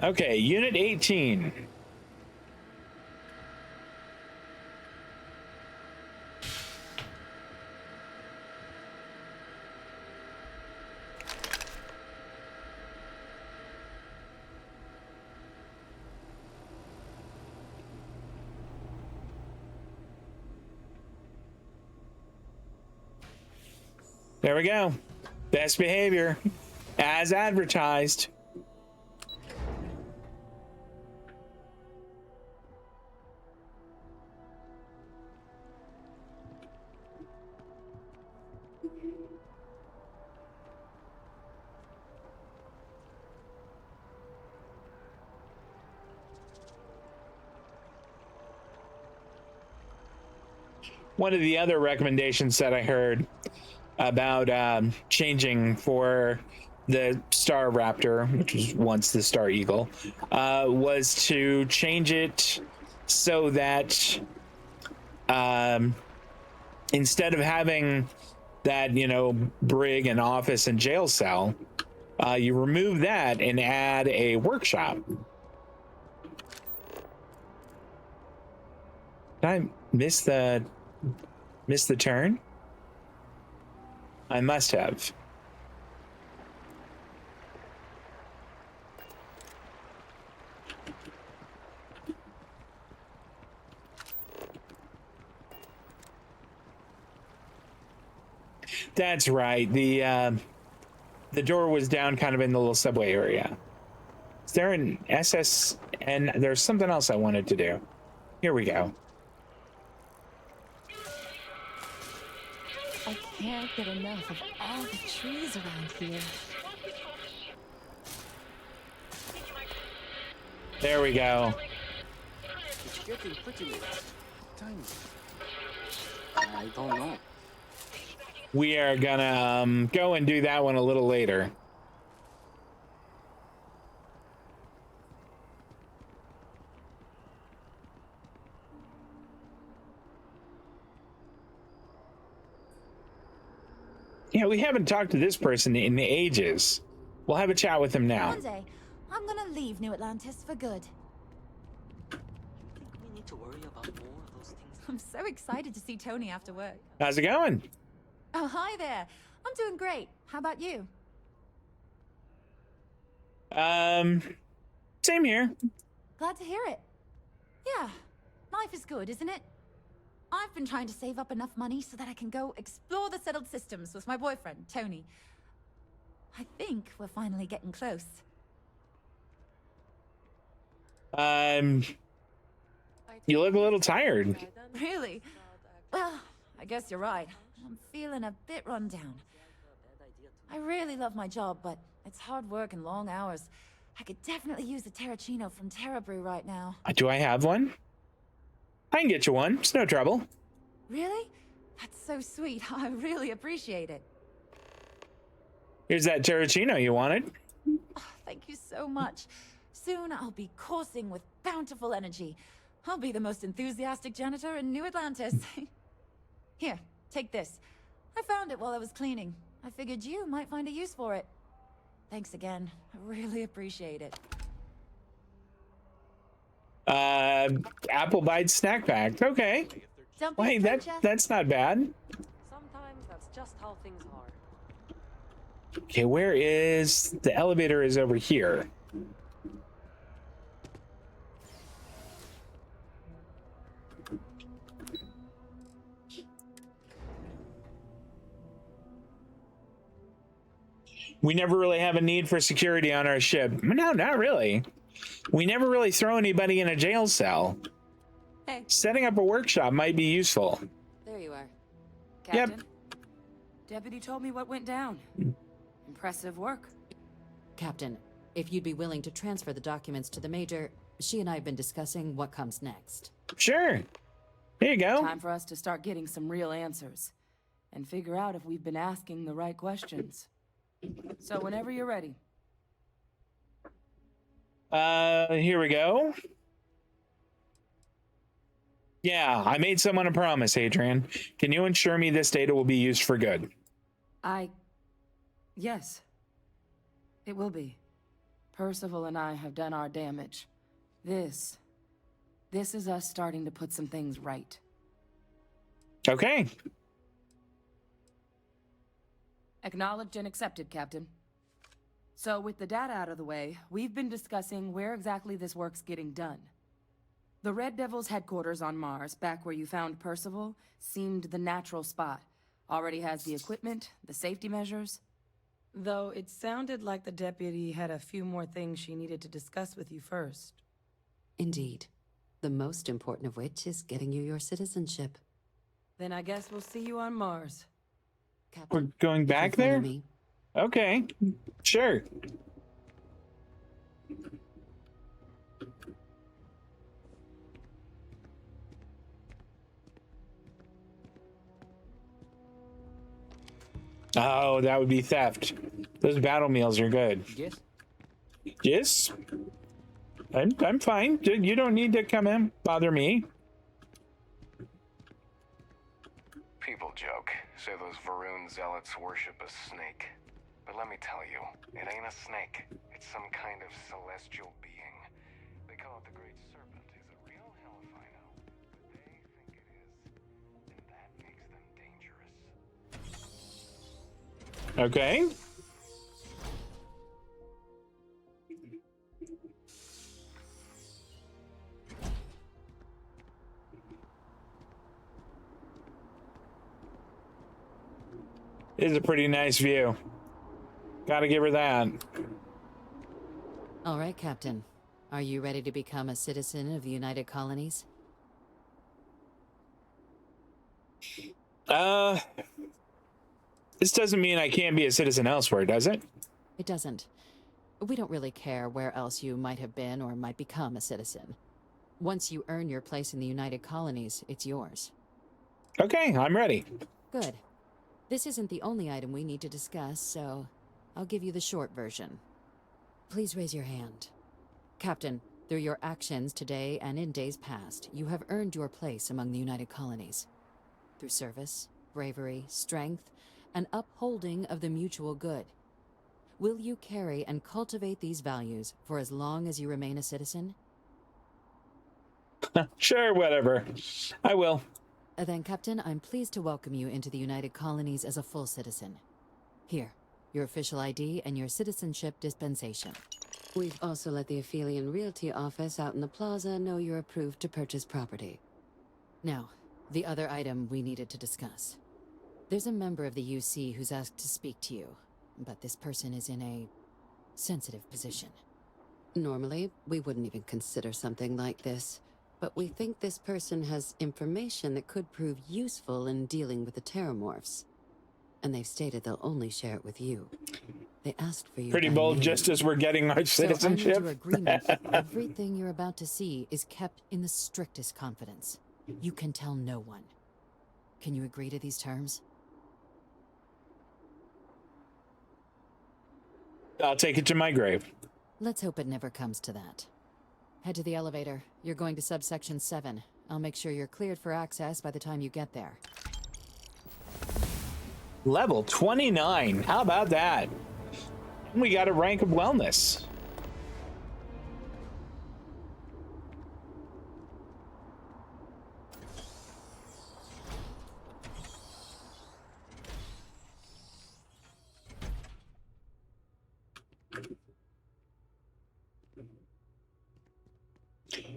Okay, Unit 18. There we go. Best behavior, as advertised. One of the other recommendations that I heard about changing for the Star Raptor, which was once the Star Eagle, was to change it so that instead of having that, you know, brig and office and jail cell, you remove that and add a workshop. Did I miss the turn? I must have. That's right. The door was down kind of in the little subway area. Is there an SS? And there's something else I wanted to do. Here we go. I can't get enough of all the trees around here. There we go. It's getting pretty late. Time. I don't know. We are gonna go and do that one a little later. Yeah, we haven't talked to this person in ages. We'll have a chat with him now. One day, I'm gonna leave New Atlantis for good. We need to worry about more of those things. I'm so excited to see Tony after work. How's it going? Oh, hi there. I'm doing great. How about you? Same here. Glad to hear it. Yeah, life is good, isn't it? I've been trying to save up enough money so that I can go explore the settled systems with my boyfriend, Tony. I think we're finally getting close. You look a little tired. Really? Well, I guess you're right. I'm feeling a bit run down. I really love my job, but it's hard work and long hours. I could definitely use a Terracino from Terra Brew right now. Do I have one? I can get you one. It's no trouble. Really? That's so sweet. I really appreciate it. Here's that Terracino you wanted. Oh, thank you so much. Soon I'll be coursing with bountiful energy. I'll be the most enthusiastic janitor in New Atlantis. Here, take this. I found it while I was cleaning. I figured you might find a use for it. Thanks again. I really appreciate it. Apple Bite snack pack. Okay. Well, hey, that's not bad. Sometimes that's just how things are. Okay, where is the elevator? Is over here. We never really have a need for security on our ship. No, not really. We never really throw anybody in a jail cell. Hey. Setting up a workshop might be useful. There you are. Captain, Yep. Deputy told me what went down. Impressive work. Captain, if you'd be willing to transfer the documents to the Major, she and I have been discussing what comes next. Sure. Here you go. Time for us to start getting some real answers and figure out if we've been asking the right questions. So whenever you're ready. Here we go. Yeah, I made someone a promise, Adrian. Can you ensure me this data will be used for good? Yes. It will be. Percival and I have done our damage. This is us starting to put some things right. Okay. Acknowledged and accepted, Captain. So with the data out of the way, we've been discussing where exactly this work's getting done. The Red Devil's headquarters on Mars, back where you found Percival, seemed the natural spot. Already has the equipment, the safety measures. Though it sounded like the deputy had a few more things she needed to discuss with you first. Indeed. The most important of which is getting you your citizenship. Then I guess we'll see you on Mars. We're going back there? Me. Okay, sure. Oh, that would be theft. Those battle meals are good. Yes? Yes? I'm fine. You don't need to come in, bother me. People joke, say those Varun zealots worship a snake. But let me tell you, it ain't a snake. It's some kind of celestial being. They call it the Great Serpent. He's a real hellfino. But they think it is. And that makes them dangerous. Okay. It is a pretty nice view. Gotta give her that. All right, Captain. Are you ready to become a citizen of the United Colonies? This doesn't mean I can't be a citizen elsewhere, does it? It doesn't. We don't really care where else you might have been or might become a citizen. Once you earn your place in the United Colonies, it's yours. Okay, I'm ready. Good. This isn't the only item we need to discuss, so I'll give you the short version. Please raise your hand. Captain, through your actions today and in days past, you have earned your place among the United Colonies. Through service, bravery, strength, and upholding of the mutual good. Will you carry and cultivate these values for as long as you remain a citizen? Sure, whatever. I will. Then, Captain, I'm pleased to welcome you into the United Colonies as a full citizen. Here, your official ID and your citizenship dispensation. We've also let the Aphelion Realty office out in the plaza know you're approved to purchase property. Now, the other item we needed to discuss. There's a member of the UC who's asked to speak to you, but this person is in a sensitive position. Normally, we wouldn't even consider something like this, but we think this person has information that could prove useful in dealing with the terrormorphs. And they've stated they'll only share it with you. They asked for you. Pretty bold, just as we're getting our citizenship. So, under agreement, everything you're about to see is kept in the strictest confidence. You can tell no one. Can you agree to these terms? I'll take it to my grave. Let's hope it never comes to that. Head to the elevator. You're going to subsection 7. I'll make sure you're cleared for access by the time you get there. Level 29. How about that? We got a rank of wellness.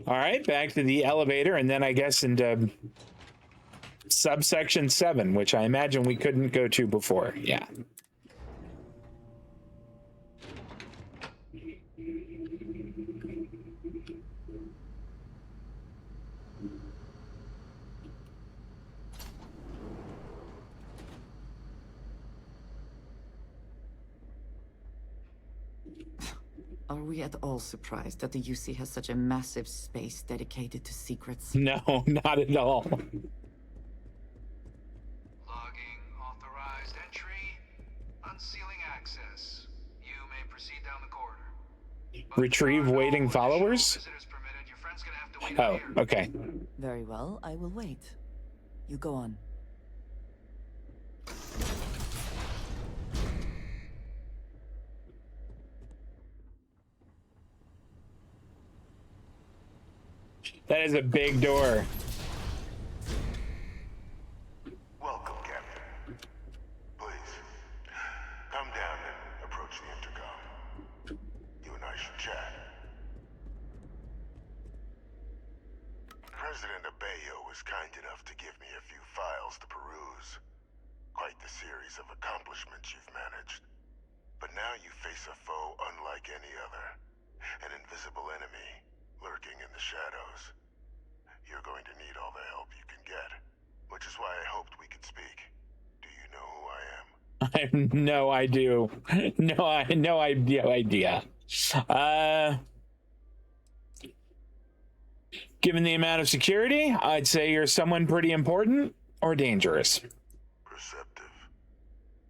All right, back to the elevator, and then I guess into subsection 7, which I imagine we couldn't go to before. Yeah. Are we at all surprised that the UC has such a massive space dedicated to secrets? No, not at all. Logging authorized entry. Unsealing access. You may proceed down the corridor. Retrieve waiting followers? Oh, okay. Very well, I will wait. You go on. That is a big door. Welcome, Captain. Please, come down and approach the intercom. You and I should chat. President Abeyo was kind enough to give me a few files to peruse. Quite the series of accomplishments you've managed. But now you face a foe unlike any other. An invisible enemy, lurking in the shadows. You're going to need all the help you can get, which is why I hoped we could speak. Do you know who I am? I know I do. No, I no idea. Given the amount of security, I'd say you're someone pretty important or dangerous. Perceptive.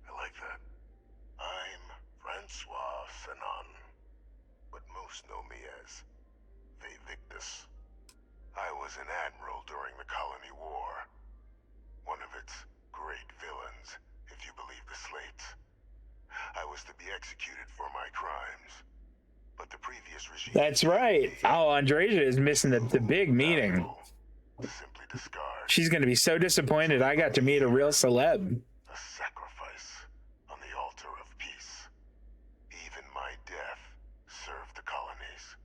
I like that. I'm Francois Sanon, but most know me as Victus. I was an admiral during the Colony War. One of its great villains, if you believe the slates. I was to be executed for my crimes. But the previous regime... That's right. Oh, Andreja is missing the big meeting. Simply discard. She's going to be so disappointed I got to meet a real celeb. A sacrifice on the altar of peace. Even my death served the colonies.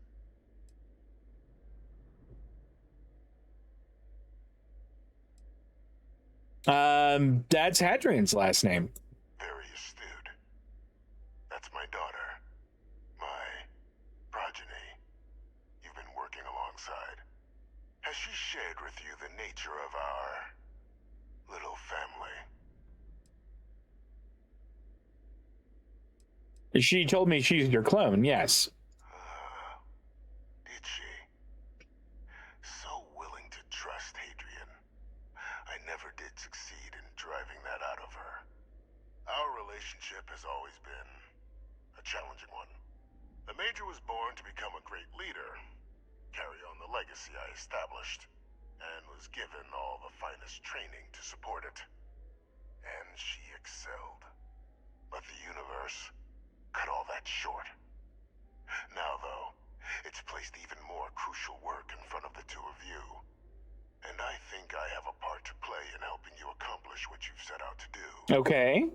That's Hadrian's last name. Very astute. That's my daughter. My progeny. You've been working alongside. Has she shared with you the nature of our little family? She told me she's your clone, yes. Did she? So willing to trust Hadrian. I never did succeed in driving that out of her. Our relationship has always been a challenging one. The Major was born to become a great leader, carry on the legacy I established, and was given all the finest training to support it. And she excelled. But the universe cut all that short. Now, though, it's placed even more crucial work in front of the two of you. And I think I have a part to play in helping you accomplish what you've set out to do. Okay.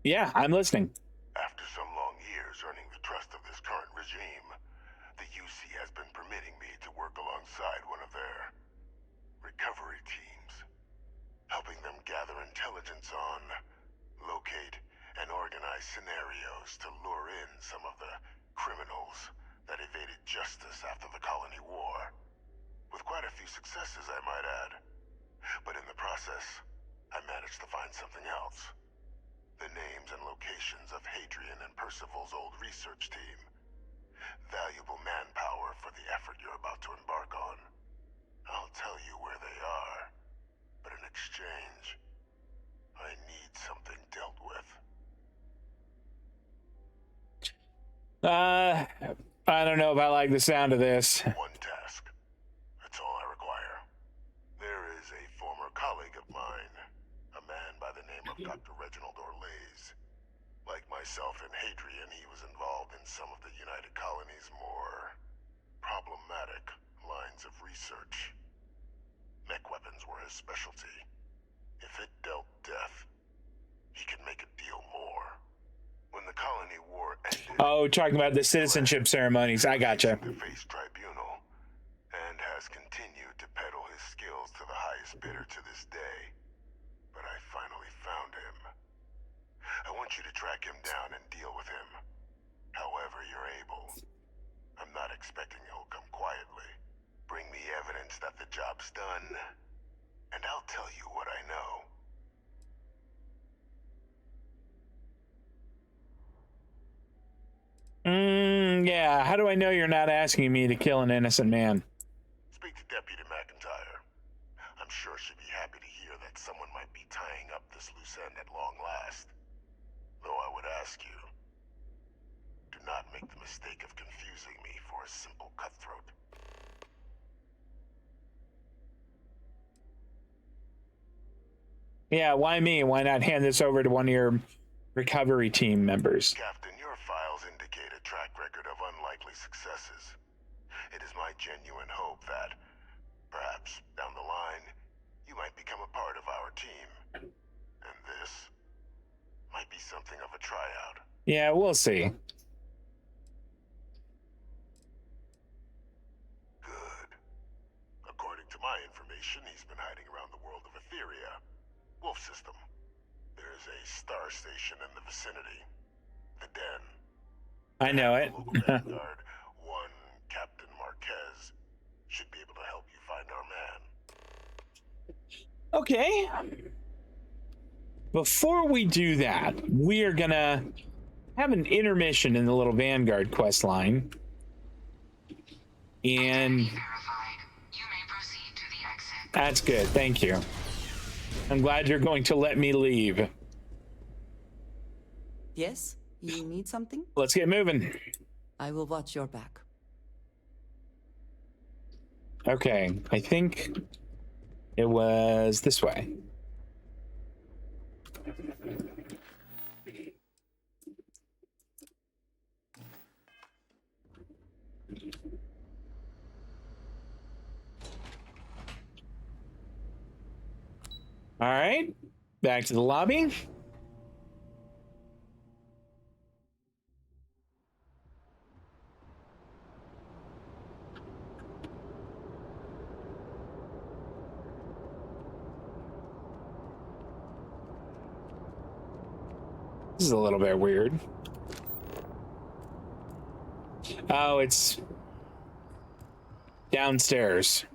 Yeah, I'm listening. After some long years earning the trust of this current regime, the UC has been permitting me to work alongside one of their recovery teams, helping them gather intelligence on, locate, and organize scenarios to lure in some of the criminals that evaded justice after the Colony War. With quite a few successes, I might add. But in the process, I managed to find something else. The names and locations of Hadrian and Percival's old research team. Valuable manpower for the effort you're about to embark on. I'll tell you where they are, but in exchange, I need something dealt with. I don't know if I like the sound of this. One task. That's all I require. There is a former colleague of mine, a man by the name of Dr. Reginald Orlaise. Like myself and Hadrian, he was involved in some of the United Colony's more problematic lines of research. Mech weapons were his specialty. If it dealt death, he could make a deal more. When the Colony War ended... Oh, talking about the citizenship ceremonies. I gotcha. ...the face tribunal, and has continued to peddle his skills to the highest bidder to this day. But I finally found him. I want you to track him down and deal with him. However you're able. I'm not expecting he'll come quietly. Bring me evidence that the job's done, and I'll tell you what I know. Yeah, how do I know you're not asking me to kill an innocent man? Speak to Deputy McIntyre. I'm sure she'd be happy to hear that someone might be tying up this loose end at long last. Though I would ask you, do not make the mistake of confusing me for a simple cutthroat. Yeah, why me? Why not hand this over to one of your recovery team members? Captain, your files indicate a track record of unlikely successes. It is my genuine hope that, perhaps down the line, you might become a part of our team. And this might be something of a tryout. Yeah, we'll see. Good. According to my information, he's been hiding around the world of Etheria. Wolf system. There's a star station in the vicinity. The Den. I know it. Vanguard, one Captain Marquez, should be able to help you find our man. Okay. Before we do that, we are gonna have an intermission in the little Vanguard quest line. And that's good, thank you. I'm glad you're going to let me leave. Yes? You need something? Let's get moving. I will watch your back. Okay, I think it was this way. All right, back to the lobby. This is a little bit weird. Oh, it's downstairs.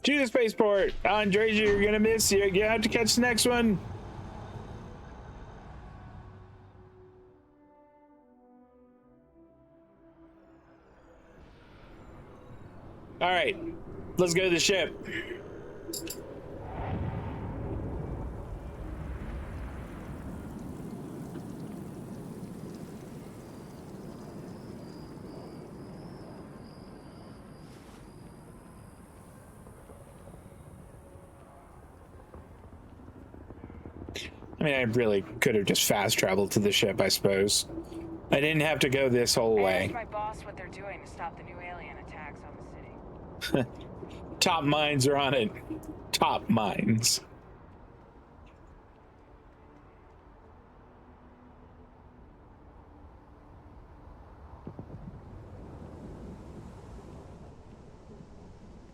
To the spaceport. Andreja, you're gonna miss you. You have to catch the next one. All right, let's go to the ship. I mean, I really could have just fast traveled to the ship, I suppose. I didn't have to go this whole way. Ask my boss what they're doing to stop the new alien attacks on the city. Top minds are on it. Top minds.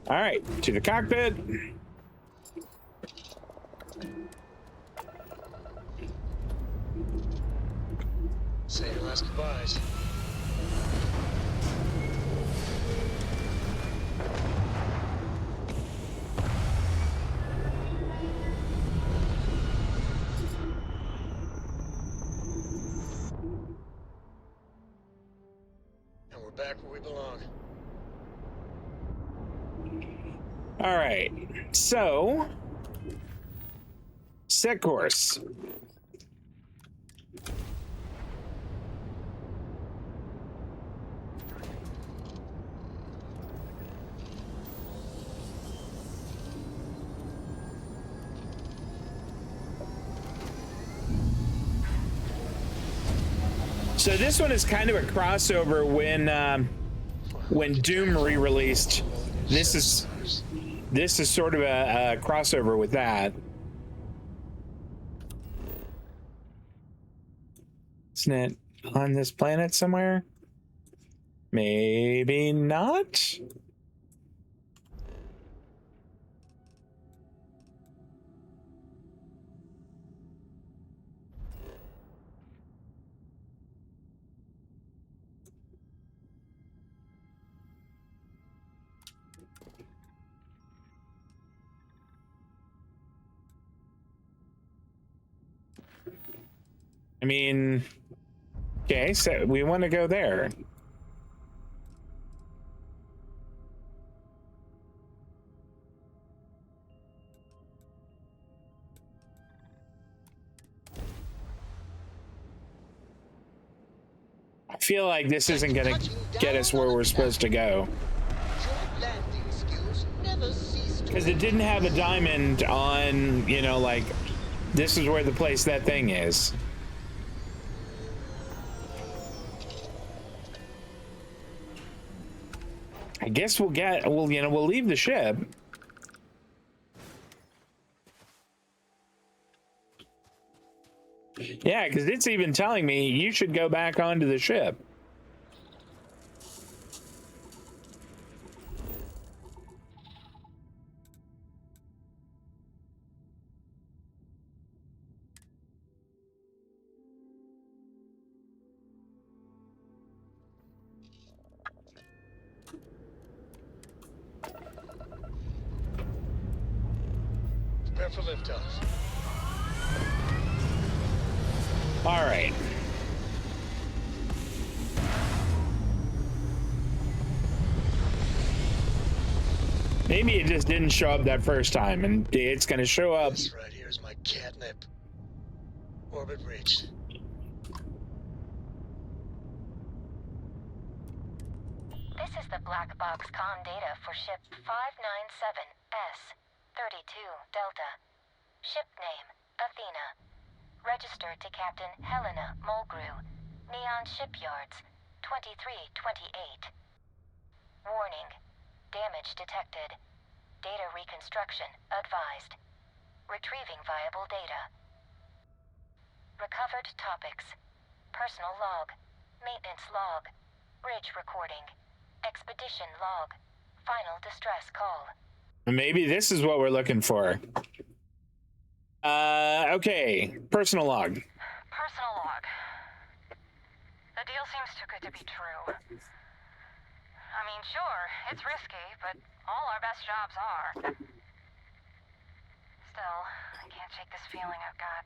All right, to the cockpit. Say your last goodbyes. And we're back where we belong. All right, so set course. So this one is kind of a crossover when Doom re-released. This is sort of a crossover with that. Isn't it on this planet somewhere? Maybe not. I mean, okay, so we want to go there. I feel like this isn't gonna get us where we're supposed to go. Because it didn't have a diamond on, you know, like, this is where the place that thing is. I guess we'll leave the ship. Yeah, because it's even telling me you should go back onto the ship. Prepare for liftoff. All right. Maybe it just didn't show up that first time, and it's gonna show up. This right here is my catnip. Orbit reached. This is the black box comm data for ship 597S32 Delta. Ship name, Athena. Registered to Captain Helena Mulgrew. Neon Shipyards, 2328. Warning. Damage detected. Data reconstruction advised. Retrieving viable data. Recovered topics. Personal log. Maintenance log. Bridge recording. Expedition log. Final distress call. Maybe this is what we're looking for. Okay. Personal log. Personal log. The deal seems too good to be true. I mean, sure, it's risky, but all our best jobs are. Still, I can't shake this feeling I've got.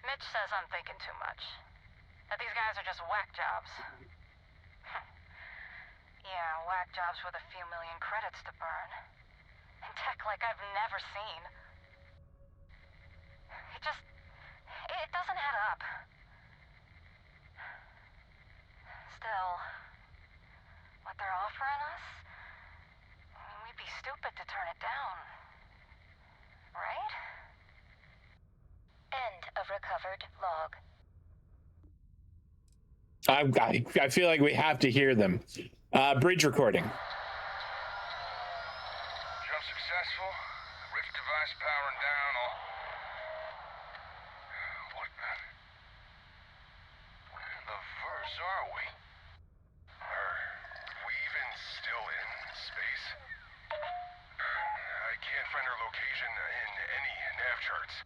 Mitch says I'm thinking too much. That these guys are just whack jobs. Yeah, whack jobs with a few million credits to burn. And tech like I've never seen. It doesn't add up. Still, what they're offering us? I mean, we'd be stupid to turn it down. Right? End of recovered log. I feel like we have to hear them. Bridge recording. Jump successful. Rift device powering down. Where in the verse are we? Are we even still in space? I can't find our location in any nav charts.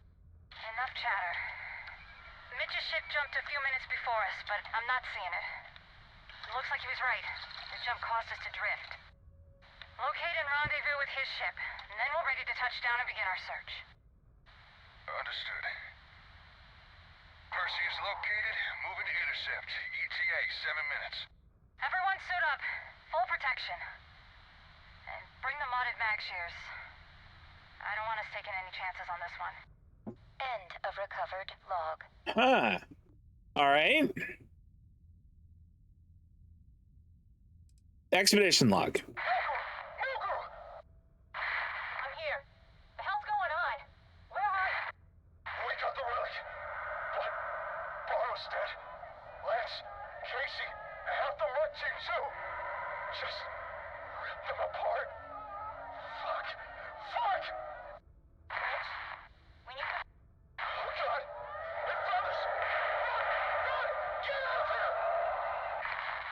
Enough chatter. Mitch's ship jumped a few minutes before us, but I'm not seeing it. It looks like he was right. The jump caused us to drift. Locate and rendezvous with his ship, and then we're ready to touch down and begin our search. Understood. Perseus located. Moving to intercept. ETA 7 minutes. Everyone suit up. Full protection. And bring the modded mag shears. I don't want us taking any chances on this one. End of recovered log. Huh. All right. Expedition log. I'm here. The hell's going on? Where are you? We got the relic. But Barrow's dead. Lance, Casey, half the red team too. Just rip them apart. Fuck. We need to... Oh God. They found us. Run. Get out of here.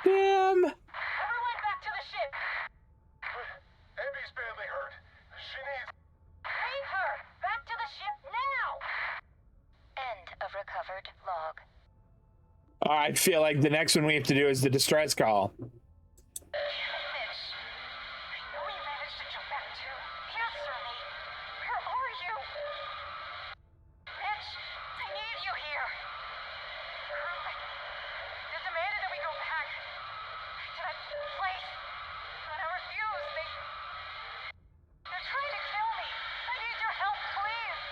Damn. Everyone back to the ship. Abby's badly hurt. She needs... Leave her. Back to the ship now. End of recovered log. I feel like the next one we have to do is the distress call. Mitch. I know we managed to jump back too. Answer me. Where are you? Mitch, I need you here. They demanded that we go back to that place. And I refused. They're trying to kill me. I need your help, please.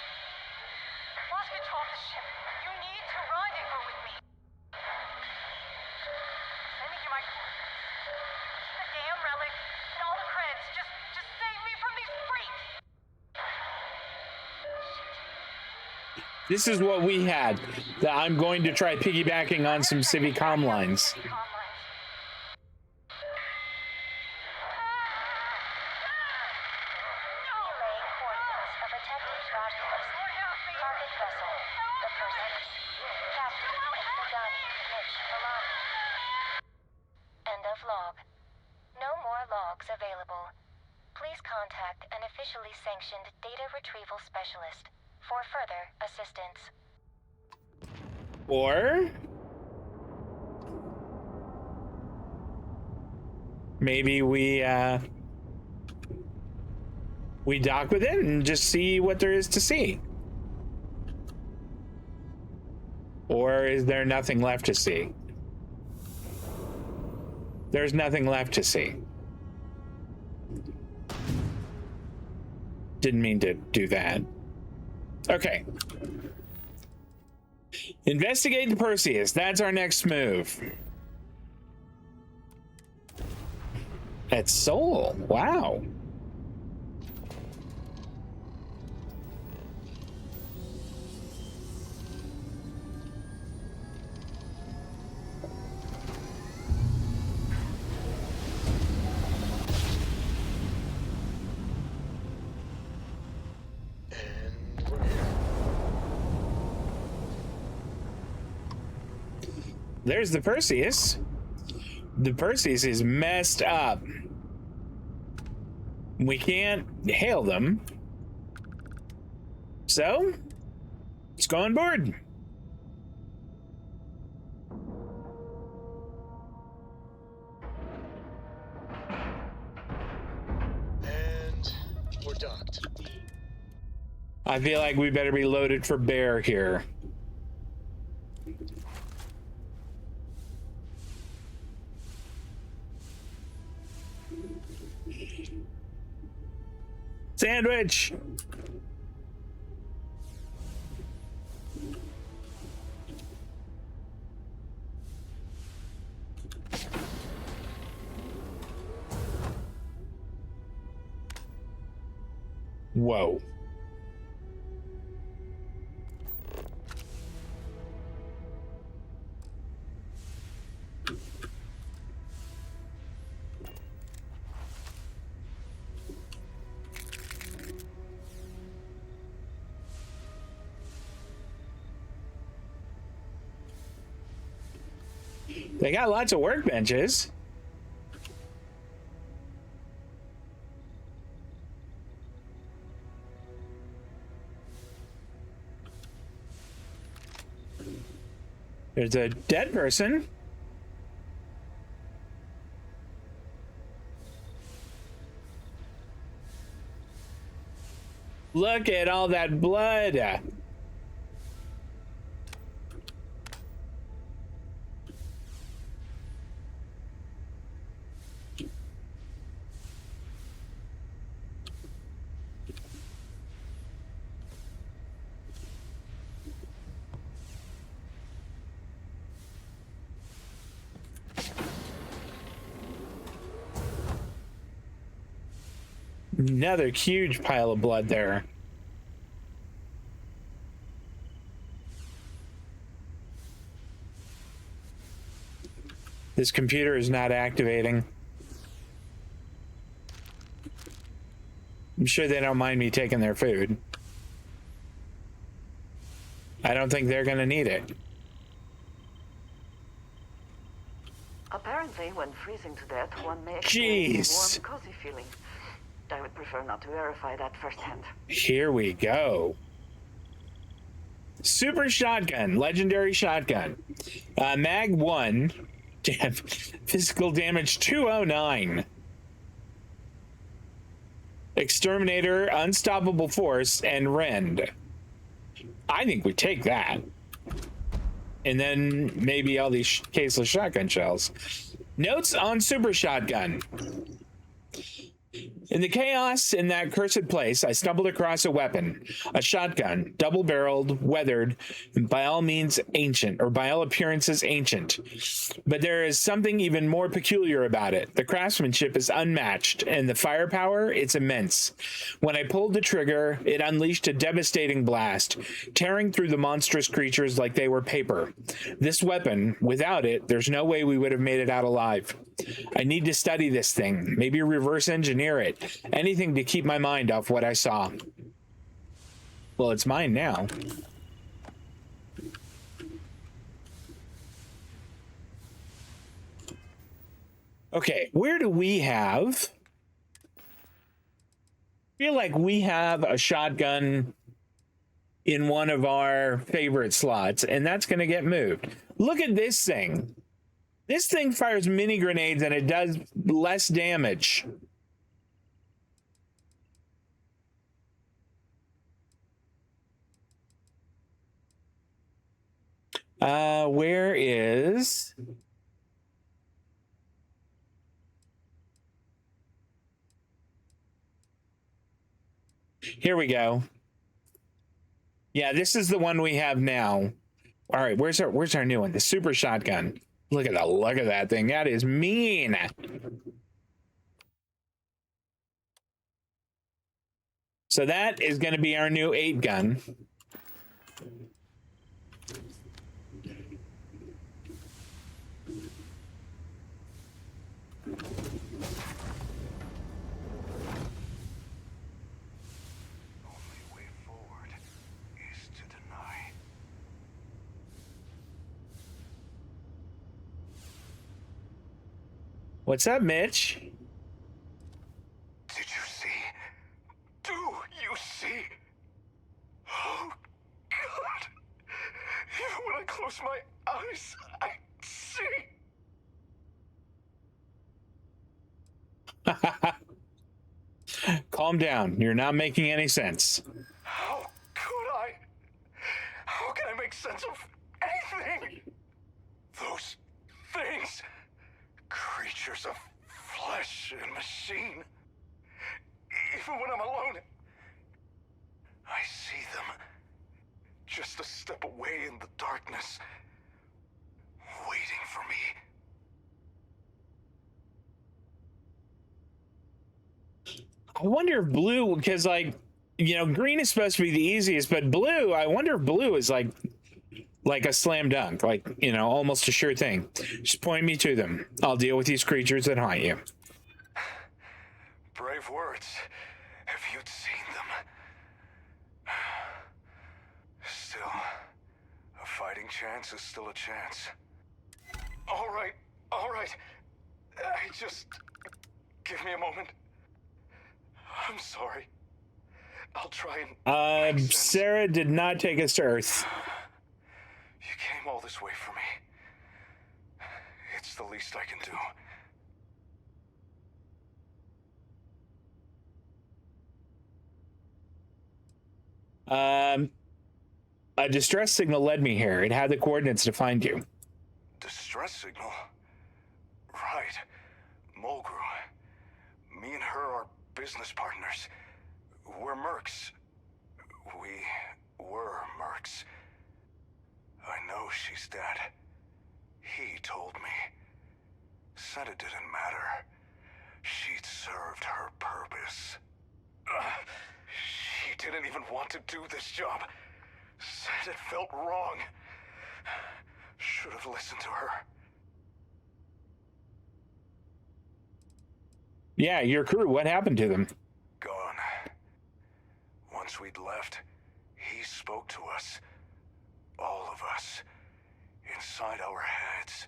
Lost control of the ship. You need to rendezvous with me. Sending you my coordinates. The damn relic and all the credits. Just save me from these freaks. This is what we had. That I'm going to try piggybacking on some Civic comm lines. Relaying coordinates of attempted broadcast. Target vessel, the Perseus. Captain, Dani, Mitch, Milani. End of log. No more logs available. Please contact an officially sanctioned data retrieval specialist for further assistance. Or maybe we we dock with it and just see what there is to see. Or is there nothing left to see? There's nothing left to see. Didn't mean to do that. Okay. Investigate the Perseus. That's our next move. That's Soul. Wow. There's the Perseus. The Perseus is messed up. We can't hail them. So, let's go on board. And we're docked. I feel like we better be loaded for bear here. Sandwich! Whoa. They got lots of workbenches. There's a dead person. Look at all that blood. Another huge pile of blood there. This computer is not activating. I'm sure they don't mind me taking their food. I don't think they're gonna need it. Apparently, when freezing to death, one may experience a warm, cozy feeling. I would prefer not to verify that firsthand. Here we go. Super shotgun, legendary shotgun. Mag 1, physical damage 209. Exterminator, unstoppable force, and rend. I think we take that. And then maybe all these caseless shotgun shells. Notes on super shotgun. In the chaos in that cursed place, I stumbled across a weapon, a shotgun, double-barreled, weathered, and by all means ancient, or by all appearances ancient. But there is something even more peculiar about it. The craftsmanship is unmatched, and the firepower, it's immense. When I pulled the trigger, it unleashed a devastating blast, tearing through the monstrous creatures like they were paper. This weapon, without it, there's no way we would have made it out alive. I need to study this thing, maybe reverse engineer it. Anything to keep my mind off what I saw. Well, it's mine now. Okay, where do we have? I feel like we have a shotgun in one of our favorite slots, and that's going to get moved. Look at this thing. This thing fires mini grenades and it does less damage. Where is... Here we go. Yeah, this is the one we have now. All right, where's our new one? The super shotgun. Look at that thing. That is mean. So that is going to be our new 8 gun. What's up, Mitch? Did you see? Do you see? Oh, God. Even when I close my eyes, I see. Calm down. You're not making any sense. How could I? How can I make sense of anything? Those things. Creatures of flesh and machine. Even when I'm alone, I see them. Just a step away in the darkness, waiting for me. I wonder if blue, because like, you know, green is supposed to be the easiest, but blue, I wonder if blue is like a slam dunk, like, you know, almost a sure thing. Just point me to them. I'll deal with these creatures that haunt you. Brave words. If you'd seen them. Still, a fighting chance is still a chance. All right. Just give me a moment. I'm sorry. I'll try and Sarah did not take us to Earth. You came all this way for me. It's the least I can do. A distress signal led me here. It had the coordinates to find you. Distress signal? Right. Mulgrew. Me and her are business partners. We're mercs. We were mercs. I know she's dead. He told me. Said it didn't matter. She'd served her purpose. She didn't even want to do this job. Said it felt wrong. Should have listened to her. Yeah, your crew, what happened to them? Gone. Once we'd left, he spoke to us. All of us. Inside our heads.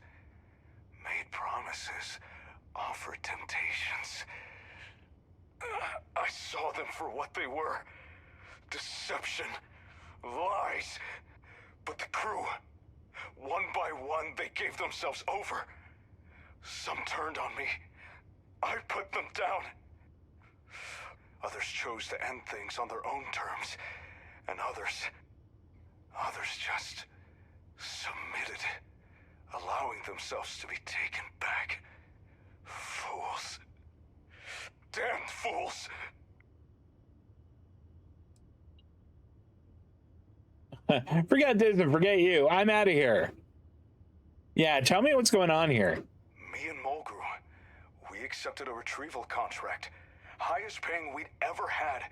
Made promises. Offered temptations. I saw them for what they were. Deception. Lies. But the crew, one by one, they gave themselves over. Some turned on me. I put them down. Others chose to end things on their own terms. And others just submitted, allowing themselves to be taken back. Fools. Damned fools. Forget this and forget you. I'm out of here. Yeah, tell me what's going on here. Me and Mulgrew, we accepted a retrieval contract. Highest paying we'd ever had.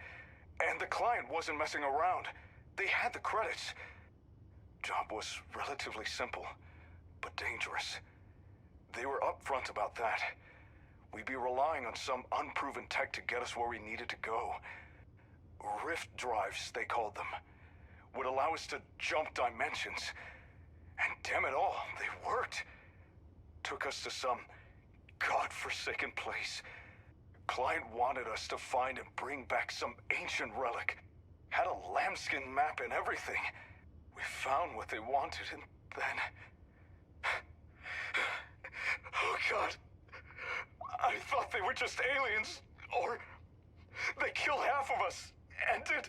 And the client wasn't messing around. They had the credits. Job was relatively simple, but dangerous. They were upfront about that. We'd be relying on some unproven tech to get us where we needed to go. Rift drives, they called them. Would allow us to jump dimensions. And damn it all, they worked. Took us to some godforsaken place. Client wanted us to find and bring back some ancient relic. Had a lambskin map and everything. We found what they wanted and then... Oh God. I thought they were just aliens, or they killed half of us and did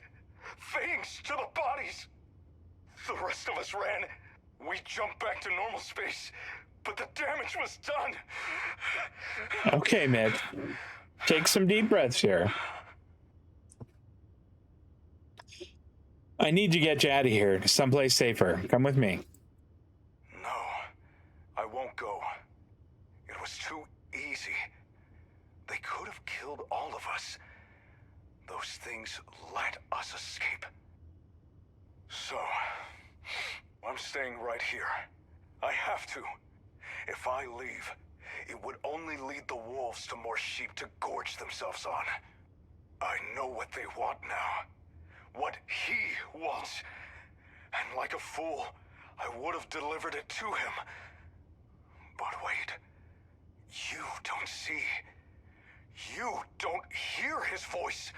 things to the bodies. The rest of us ran. We jumped back to normal space, but the damage was done. Okay, Mitch. Take some deep breaths here. I need to get you out of here to someplace safer. Come with me. No, I won't go. It was too easy. They could have killed all of us. Those things let us escape. So, I'm staying right here. I have to. If I leave, it would only lead the wolves to more sheep to gorge themselves on. I know what they want now. What he wants. And like a fool, I would have delivered it to him. But wait. You don't see. You don't hear his voice.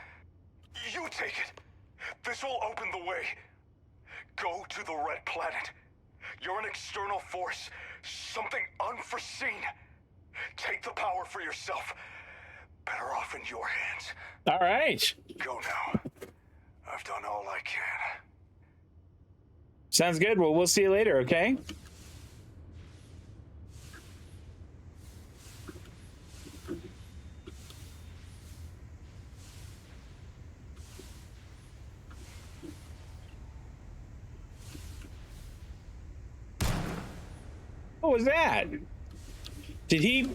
You take it. This will open the way. Go to the Red Planet. You're an external force. Something unforeseen. Take the power for yourself. Better off in your hands. All right. Go now. I've done all I can. Sounds good. Well, we'll see you later, okay? What was that? Did he...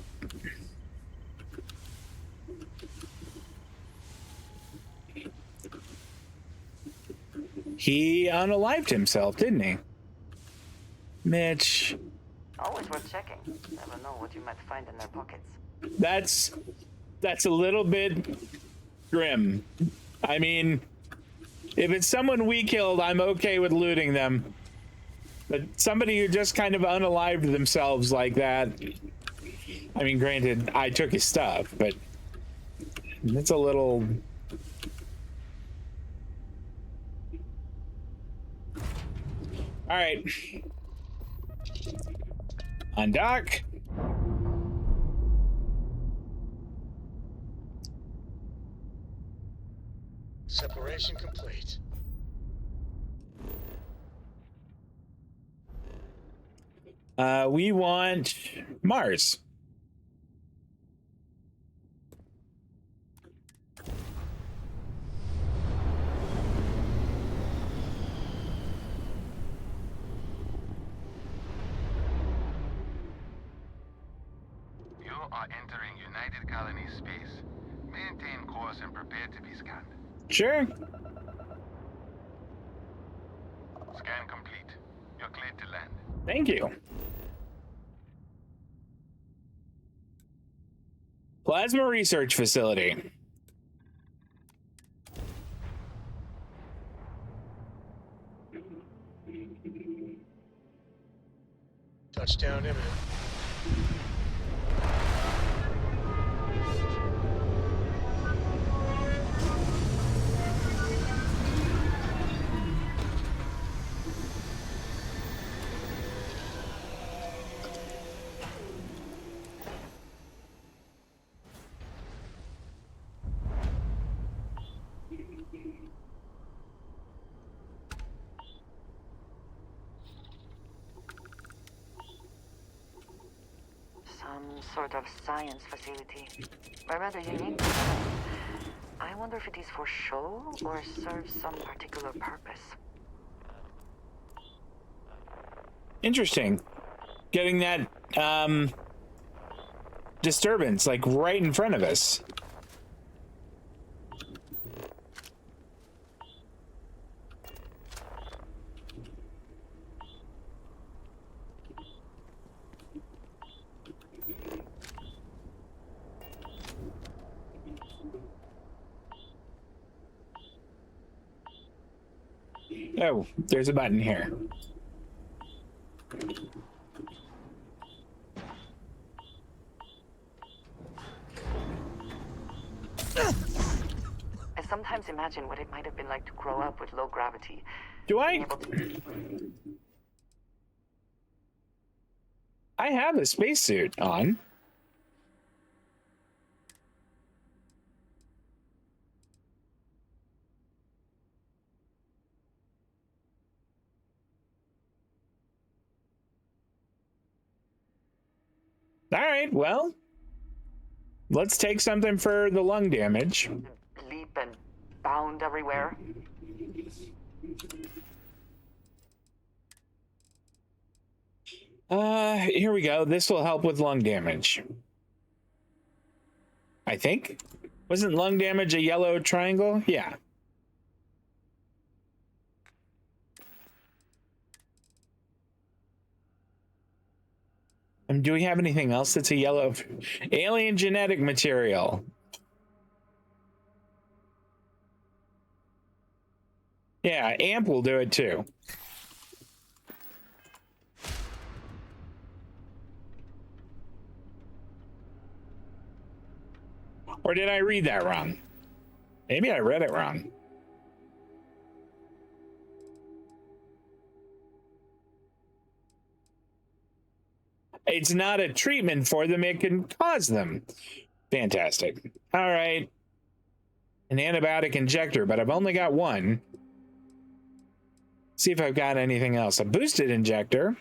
He unalived himself, didn't he? Mitch. Always worth checking. Never know what you might find in their pockets. That's a little bit grim. I mean, if it's someone we killed, I'm okay with looting them. But somebody who just kind of unalived themselves like that, I mean, granted, I took his stuff, but it's a little... All right. Undock. Separation complete. We want Mars. You are entering United Colony space. Maintain course and prepare to be scanned. Sure. Scan complete. You're cleared to land. Thank you. Plasma Research Facility. Touchdown imminent. Some sort of science facility. A rather unique. I wonder if it is for show or serves some particular purpose. Interesting. Getting that disturbance like right in front of us. Oh, there's a button here. I sometimes imagine what it might have been like to grow up with low gravity. Do I? I have a spacesuit on. All right, well, let's take something for the lung damage. Leap and bound everywhere. Here we go. This will help with lung damage. I think. Wasn't lung damage a yellow triangle? Yeah. Do we have anything else that's a yellow? Alien genetic material. Yeah, amp will do it too. Or did I read that wrong? Maybe I read it wrong. It's not a treatment for them, it can cause them. Fantastic. All right. An antibiotic injector, but I've only got one. See if I've got anything else. A boosted injector.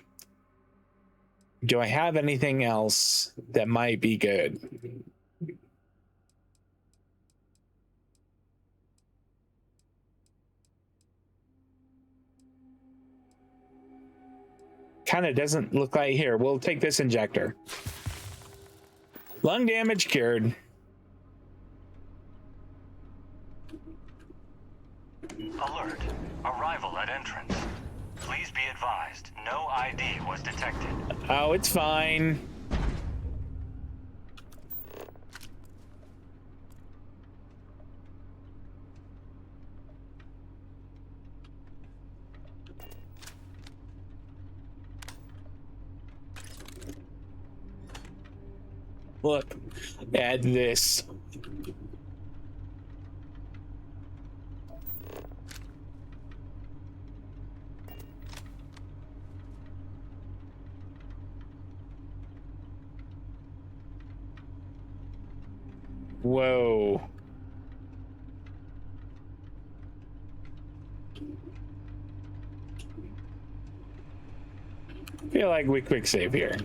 Do I have anything else that might be good? Kind of doesn't look like. Here, we'll take this injector. Lung damage cured. Alert. Arrival at entrance. Please be advised, no ID was detected. Oh, it's fine. Look at this. Whoa. Feel like we quick save here.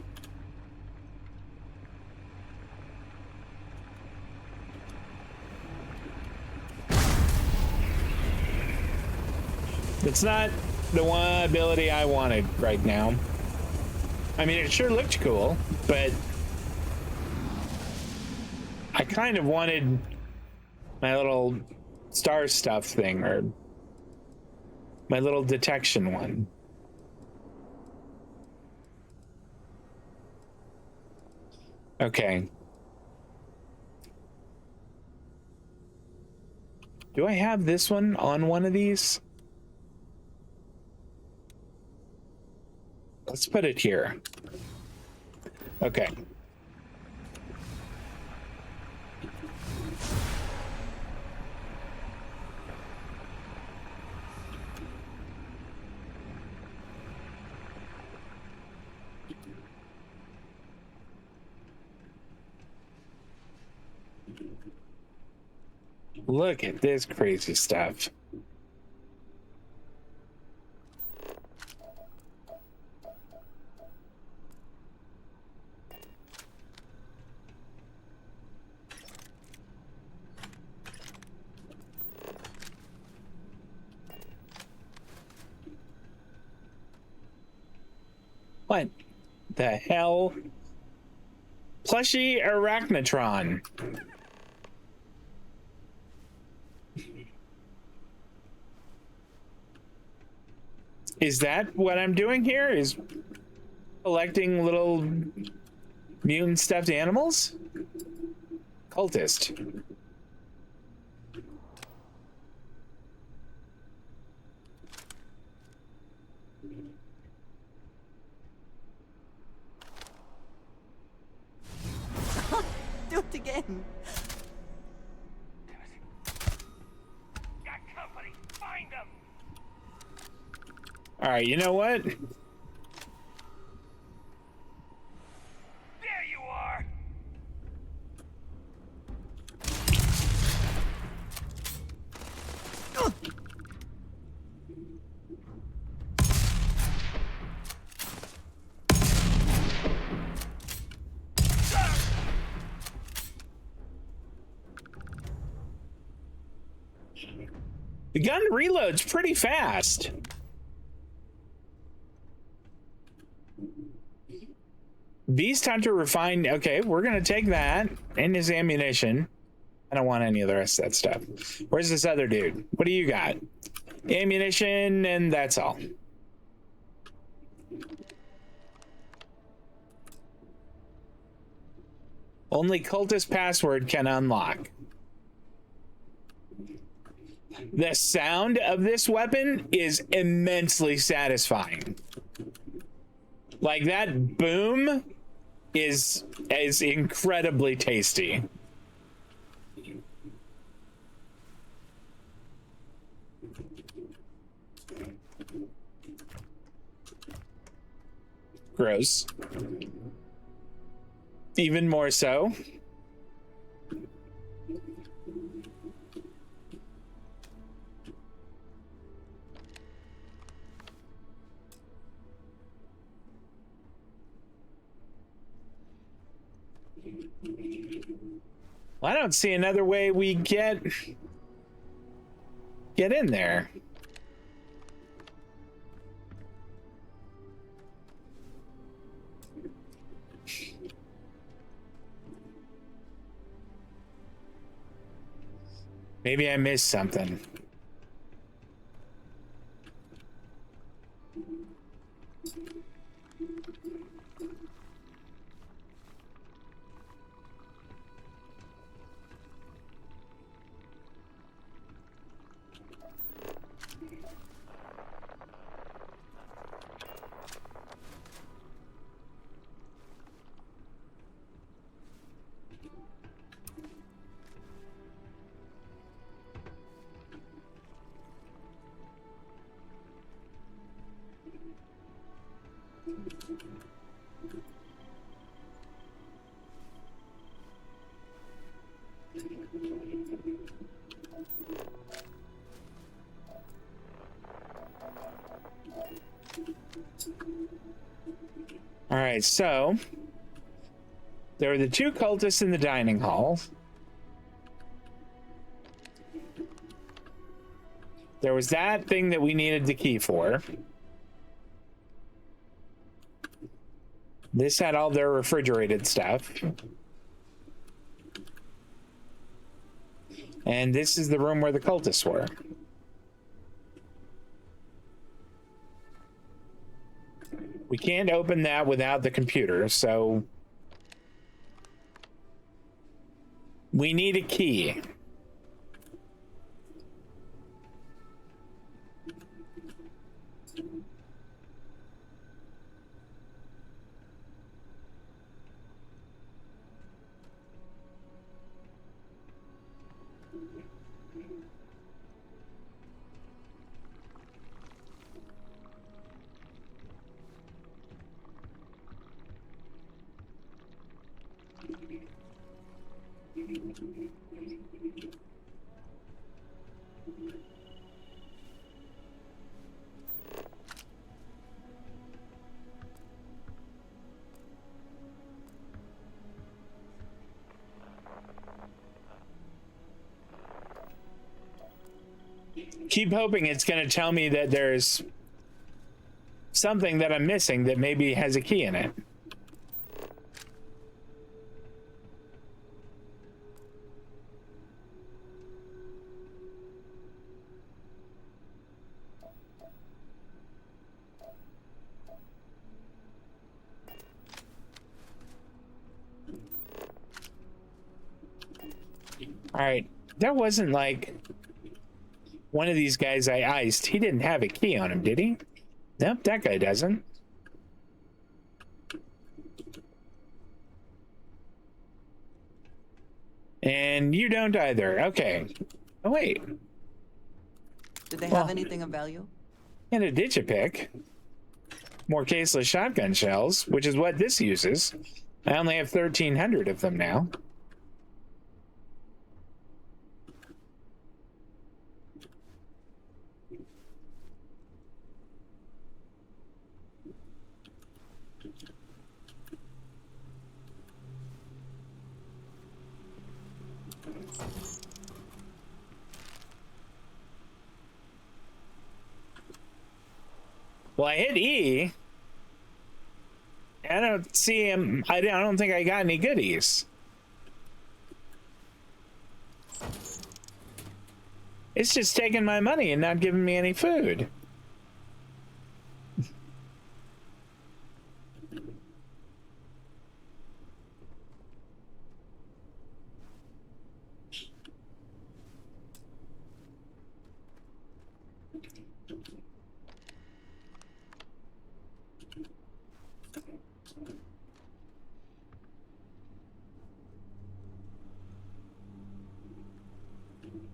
It's not the one ability I wanted right now. I mean, it sure looked cool, but I kind of wanted my little star stuff thing, or my little detection one. Okay. Do I have this one on one of these? Let's put it here. Okay. Look at this crazy stuff. What the hell? Plushy Arachnotron. Is that what I'm doing here? Is collecting little mutant stuffed animals? Cultist. Do it again. Got company. Find them. All right, you know what? There you are. The gun reloads pretty fast. Beast Hunter refined. Okay, we're gonna take that and his ammunition. I don't want any of the rest of that stuff. Where's this other dude? What do you got? Ammunition, and that's all. Only cultist password can unlock. The sound of this weapon is immensely satisfying. Like, that boom is incredibly tasty. Gross. Even more so. Well, I don't see another way we get in there. Maybe I missed something. All right, so there were the two cultists in the dining hall. There was that thing that we needed the key for. This had all their refrigerated stuff. And this is the room where the cultists were. We can't open that without the computer, so we need a key. Keep hoping it's going to tell me that there's something that I'm missing that maybe has a key in it. All right, there wasn't like one of these guys I iced. He didn't have a key on him, did he? Nope, that guy doesn't. And you don't either. Okay. Oh, wait. Did they have anything of value? And a digipick. More caseless shotgun shells, which is what this uses. I only have 1,300 of them now. Well, I hit E. I don't see him. I don't think I got any goodies. It's just taking my money and not giving me any food.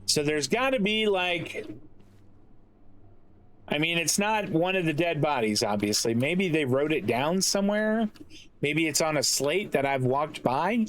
So there's got to be like, I mean, it's not one of the dead bodies, obviously. Maybe they wrote it down somewhere. Maybe it's on a slate that I've walked by.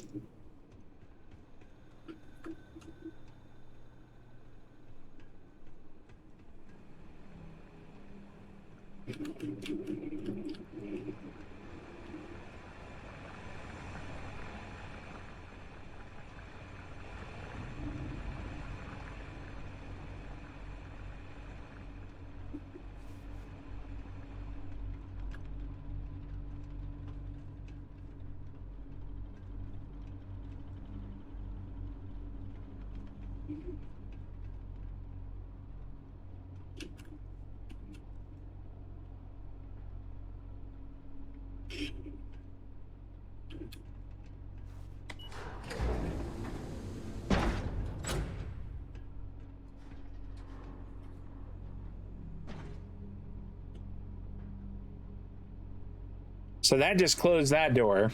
So that just closed that door.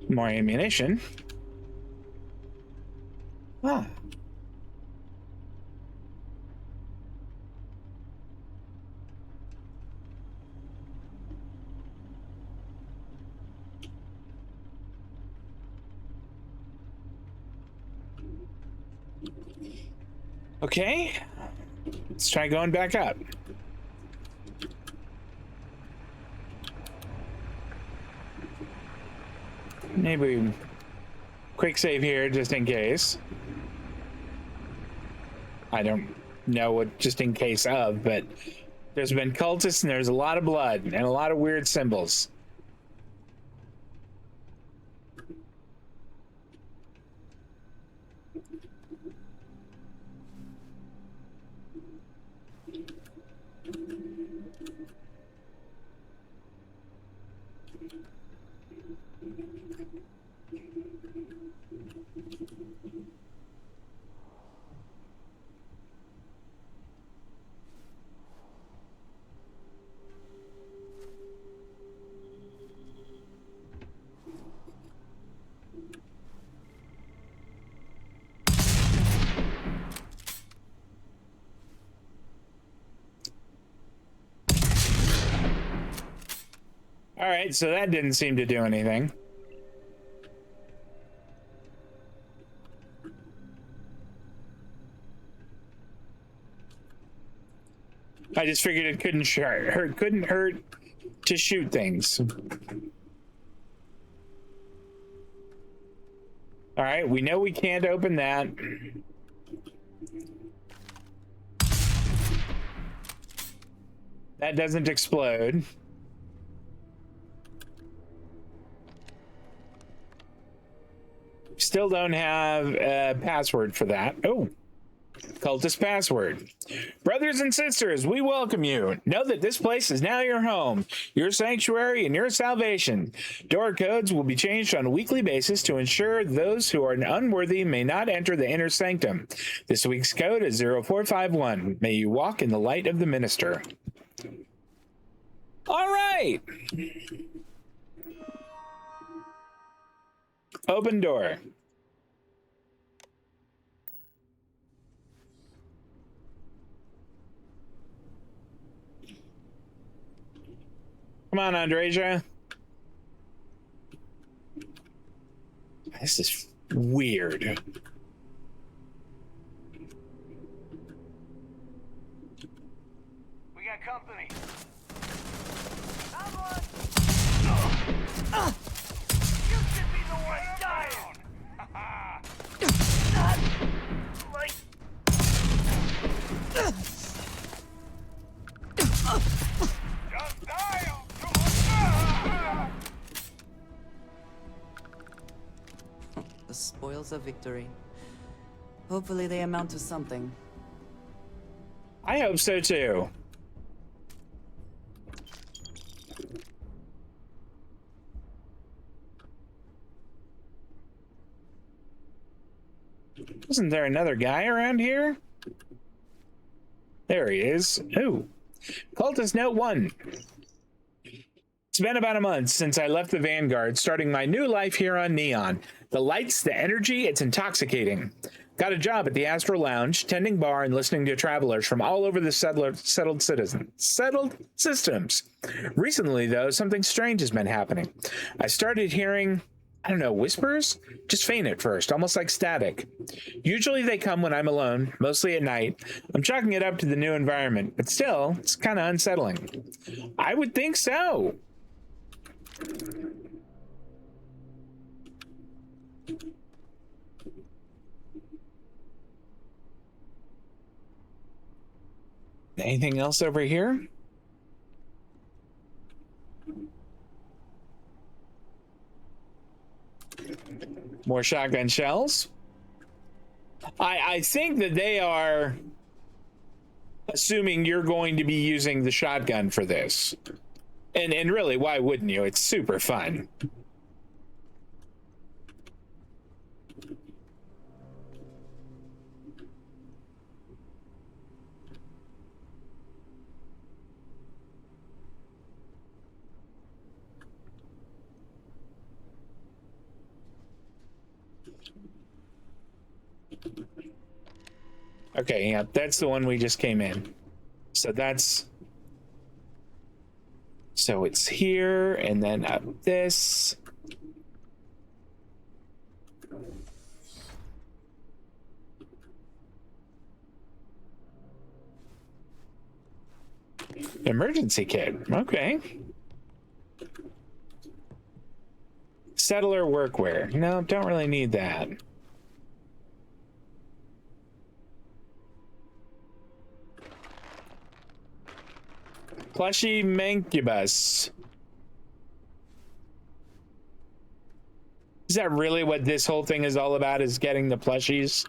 More ammunition. Ah. Okay. Let's try going back up. Maybe quick save here just in case. I don't know what just in case of, but there's been cultists and there's a lot of blood and a lot of weird symbols. All right, so that didn't seem to do anything. I just figured it couldn't hurt to shoot things. All right, we know we can't open that. That doesn't explode. Still don't have a password for that. Oh, cultist password. Brothers and sisters, we welcome you. Know that this place is now your home, your sanctuary, and your salvation. Door codes will be changed on a weekly basis to ensure those who are unworthy may not enter the inner sanctum. This week's code is 0451. May you walk in the light of the minister. All right. Open door. Come on, Andreja. This is weird. We got company. You should be the one dying. Like. Just die. The spoils of victory. Hopefully they amount to something. I hope so too. Isn't there another guy around here? There he is. Ooh. Cultist Note 1. It's been about a month since I left the Vanguard, starting my new life here on Neon. The lights, the energy, it's intoxicating. Got a job at the Astro Lounge, tending bar and listening to travelers from all over the settled systems. Recently, though, something strange has been happening. I started hearing, I don't know, whispers? Just faint at first, almost like static. Usually they come when I'm alone, mostly at night. I'm chalking it up to the new environment, but still, it's kind of unsettling. I would think so. Anything else over here? More shotgun shells. I think that they are assuming you're going to be using the shotgun for this. And really, why wouldn't you? It's super fun. Okay, yeah, that's the one we just came in. So it's here and then up this. Emergency kit. Okay. Settler workwear. No, don't really need that. Plushy Mancubus. Is that really what this whole thing is all about, is getting the plushies?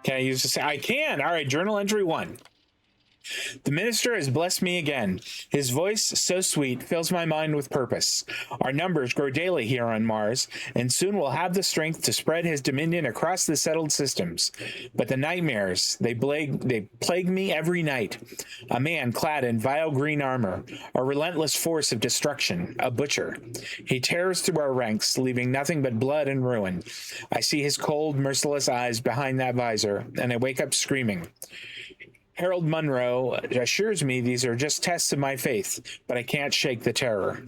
Can I use this? I can. All right, journal entry 1. The minister has blessed me again. His voice, so sweet, fills my mind with purpose. Our numbers grow daily here on Mars, and soon we'll have the strength to spread his dominion across the settled systems. But the nightmares, they plague me every night. A man clad in vile green armor, a relentless force of destruction, a butcher. He tears through our ranks, leaving nothing but blood and ruin. I see his cold, merciless eyes behind that visor, and I wake up screaming. Harold Munro assures me these are just tests of my faith, but I can't shake the terror.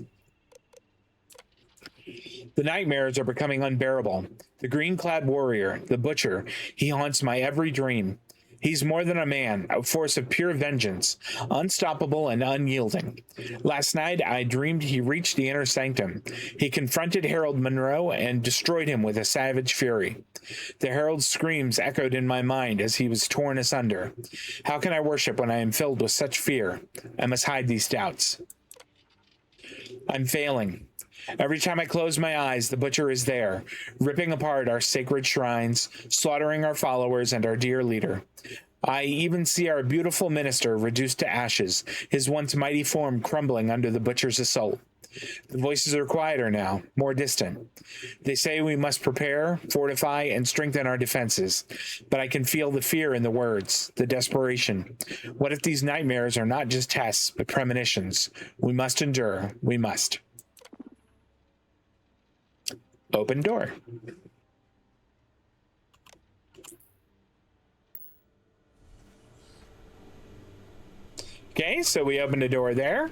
The nightmares are becoming unbearable. The green-clad warrior, the butcher, he haunts my every dream. He's more than a man, a force of pure vengeance, unstoppable and unyielding. Last night, I dreamed he reached the inner sanctum. He confronted Harold Munro and destroyed him with a savage fury. The Herald's screams echoed in my mind as he was torn asunder. How can I worship when I am filled with such fear? I must hide these doubts. I'm failing. Every time I close my eyes, the butcher is there, ripping apart our sacred shrines, slaughtering our followers and our dear leader. I even see our beautiful minister reduced to ashes, his once mighty form crumbling under the butcher's assault. The voices are quieter now, more distant. They say we must prepare, fortify, and strengthen our defenses. But I can feel the fear in the words, the desperation. What if these nightmares are not just tests, but premonitions? We must endure. We must. Open door. Okay, so we opened a door there.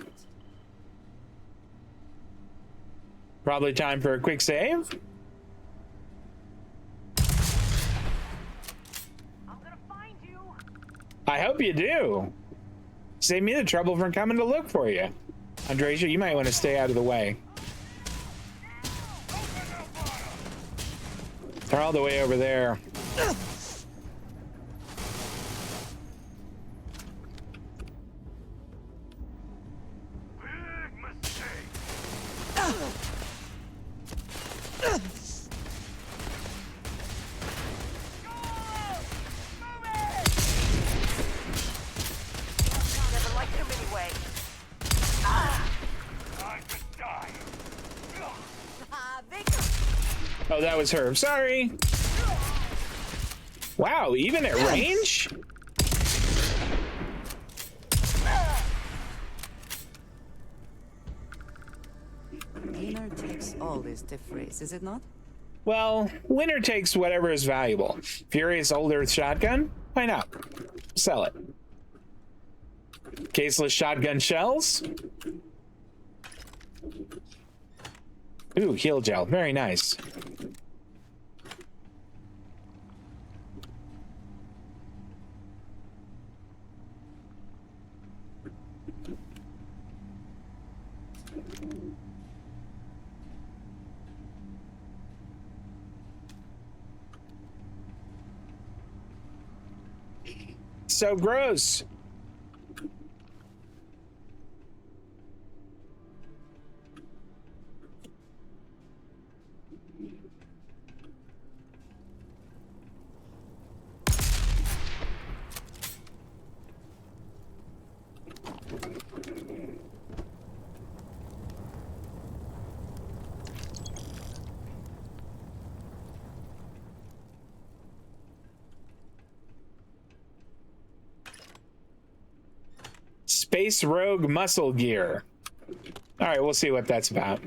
Probably time for a quick save. I'm gonna find you. I hope you do. Save me the trouble from coming to look for you. Andreja, you might want to stay out of the way. They're all the way over there. Oh, that was her. Sorry. Wow, even at range? Winner takes all this to phrase, is it not? Well, winner takes whatever is valuable. Furious Old Earth shotgun? Why not? Sell it. Caseless shotgun shells? Ooh, heal gel. Very nice. So gross. Space Rogue muscle gear. All right, we'll see what that's about.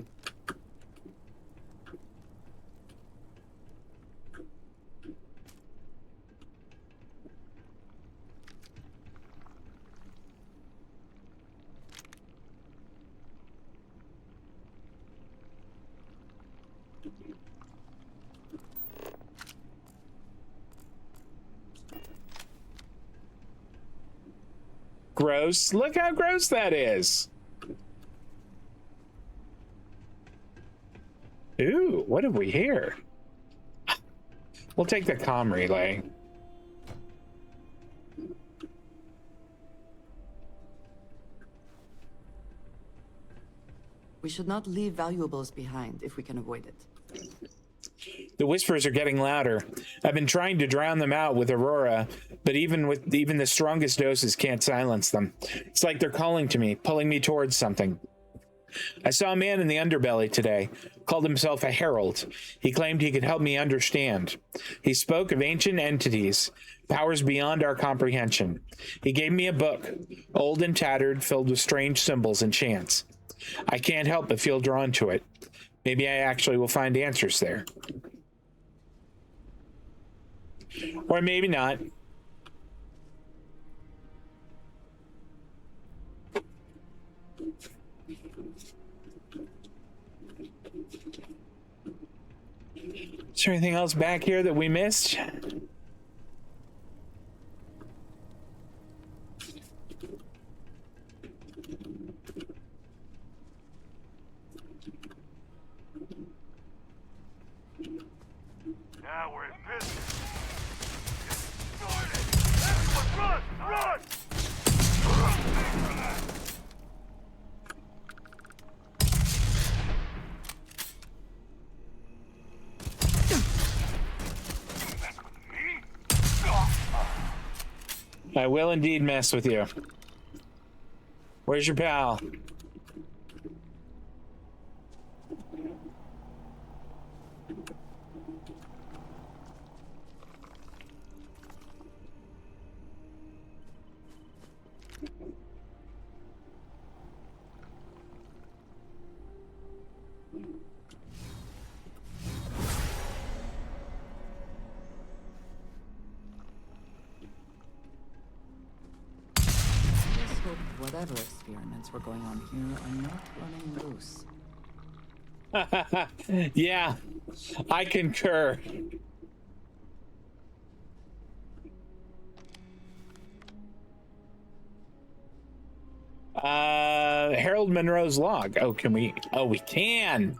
Gross. Look how gross that is. Ooh, what have we here? We'll take the comm relay. We should not leave valuables behind if we can avoid it. The whispers are getting louder. I've been trying to drown them out with Aurora, but even the strongest doses can't silence them. It's like they're calling to me, pulling me towards something. I saw a man in the underbelly today, called himself a herald. He claimed he could help me understand. He spoke of ancient entities, powers beyond our comprehension. He gave me a book, old and tattered, filled with strange symbols and chants. I can't help but feel drawn to it. Maybe I actually will find answers there. Or maybe not. Is there anything else back here that we missed? Now we're in business. Run! Run! I will indeed mess with you. Where's your pal? Let's hope whatever experiments were going on here are not running loose. Yeah, I concur. Harold Monroe's log. Oh, can we? Oh, we can.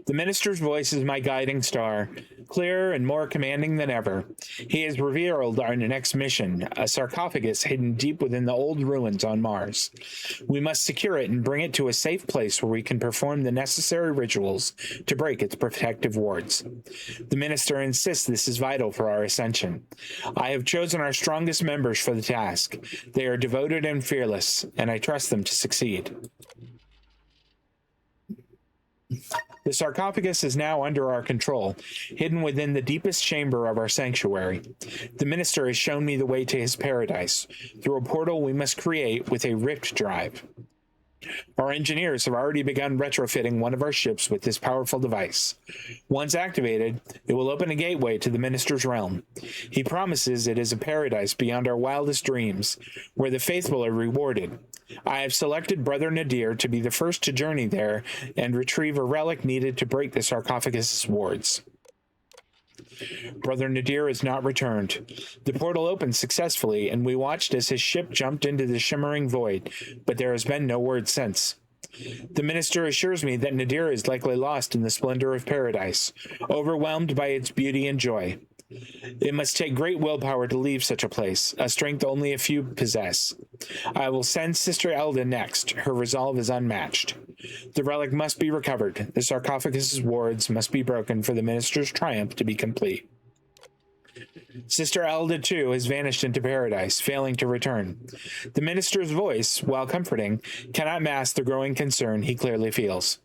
The minister's voice is my guiding star, clearer and more commanding than ever. He has revealed our next mission, a sarcophagus hidden deep within the old ruins on Mars. We must secure it and bring it to a safe place where we can perform the necessary rituals to break its protective wards. The minister insists this is vital for our ascension. I have chosen our strongest members for the task. They are devoted and fearless, and I trust them to succeed. The sarcophagus is now under our control, hidden within the deepest chamber of our sanctuary. The minister has shown me the way to his paradise, through a portal we must create with a rift drive. Our engineers have already begun retrofitting one of our ships with this powerful device. Once activated, it will open a gateway to the minister's realm. He promises it is a paradise beyond our wildest dreams, where the faithful are rewarded. I have selected Brother Nadir to be the first to journey there and retrieve a relic needed to break the sarcophagus's wards. Brother Nadir has not returned. The portal opened successfully, and we watched as his ship jumped into the shimmering void, but there has been no word since. The minister assures me that Nadir is likely lost in the splendor of paradise, overwhelmed by its beauty and joy. It must take great willpower to leave such a place, a strength only a few possess. I will send Sister Elda next. Her resolve is unmatched. The relic must be recovered. The sarcophagus's wards must be broken for the minister's triumph to be complete. Sister Elda, too, has vanished into paradise, failing to return. The minister's voice, while comforting, cannot mask the growing concern he clearly feels.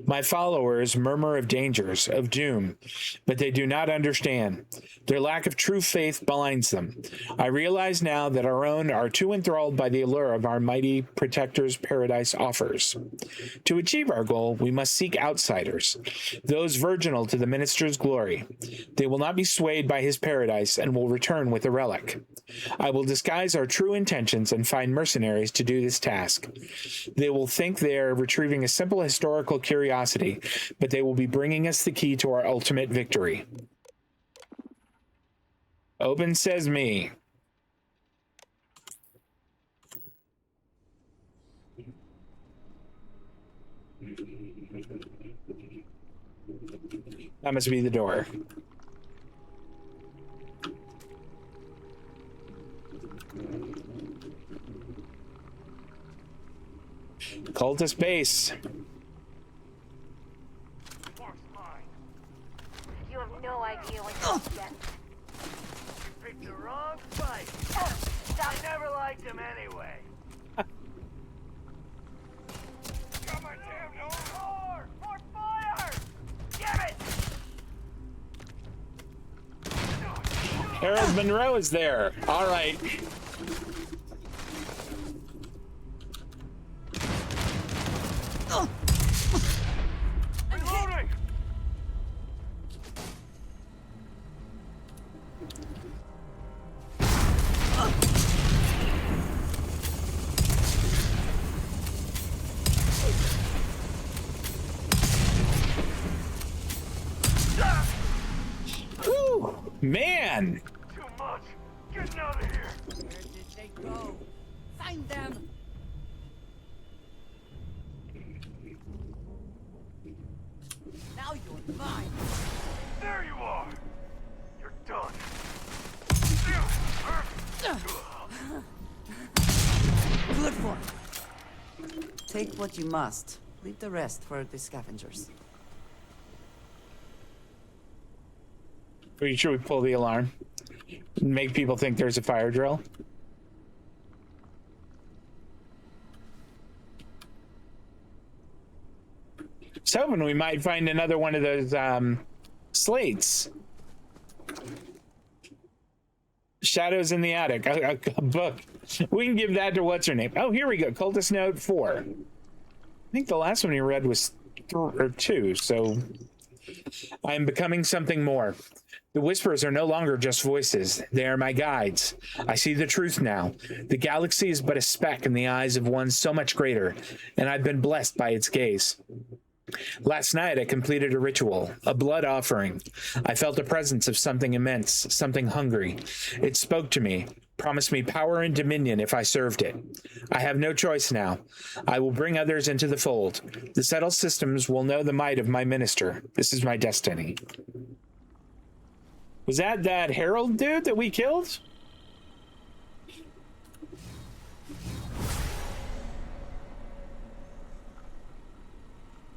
My followers murmur of dangers, of doom, but they do not understand. Their lack of true faith blinds them. I realize now that our own are too enthralled by the allure of our mighty protector's paradise offers. To achieve our goal, we must seek outsiders, those virginal to the minister's glory. They will not be swayed by his paradise and will return with a relic. I will disguise our true intentions and find mercenaries to do this task. They will think they are retrieving a simple historical curiosity, but they will be bringing us the key to our ultimate victory. Open sesame. That must be the door. Cultist base. You have no idea what you're getting. Picked the wrong fight. I never liked him anyway. Got my damn nose. More fire! Give it! Harold Monroe is there. All right. Reloading! Whew, man. Too much. Getting out of here. Where did they go? Find them! Now you're mine! There you are. You're done. Good form. Take what you must. Leave the rest for the scavengers. Should we pull the alarm? Make people think there's a fire drill. I was hoping we might find another one of those slates. Shadows in the Attic, a book. We can give that to what's her name. Oh, here we go. Cultist Note 4. I think the last one he read was 2, so I am becoming something more. The whispers are no longer just voices. They are my guides. I see the truth now. The galaxy is but a speck in the eyes of one so much greater, and I've been blessed by its gaze. Last night, I completed a ritual, a blood offering. I felt the presence of something immense, something hungry. It spoke to me, promised me power and dominion if I served it. I have no choice now. I will bring others into the fold. The settled systems will know the might of my minister. This is my destiny. Was that Herald dude that we killed?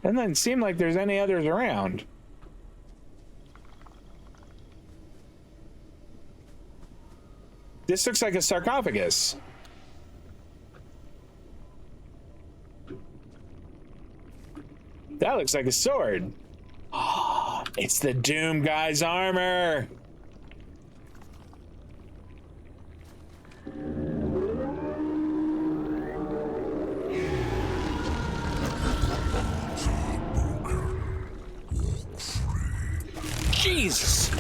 And doesn't seem like there's any others around. This looks like a sarcophagus. That looks like a sword. Oh, it's the Doom guy's armor. Jesus.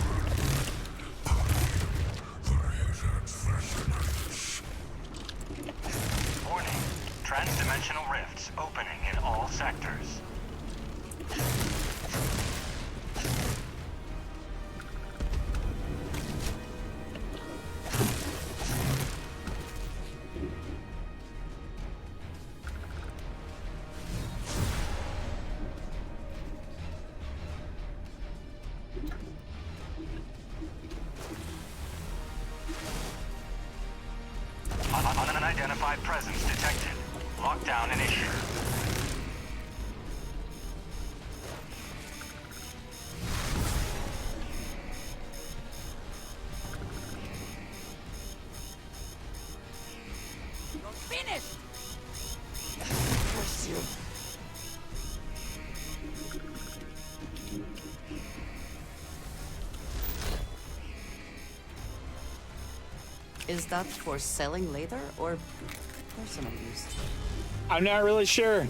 Warning. Transdimensional rifts opening in all sectors. Unidentified presence detected. Lockdown initiated. You're finished! Curse you. Is that for selling later or personal use? I'm not really sure.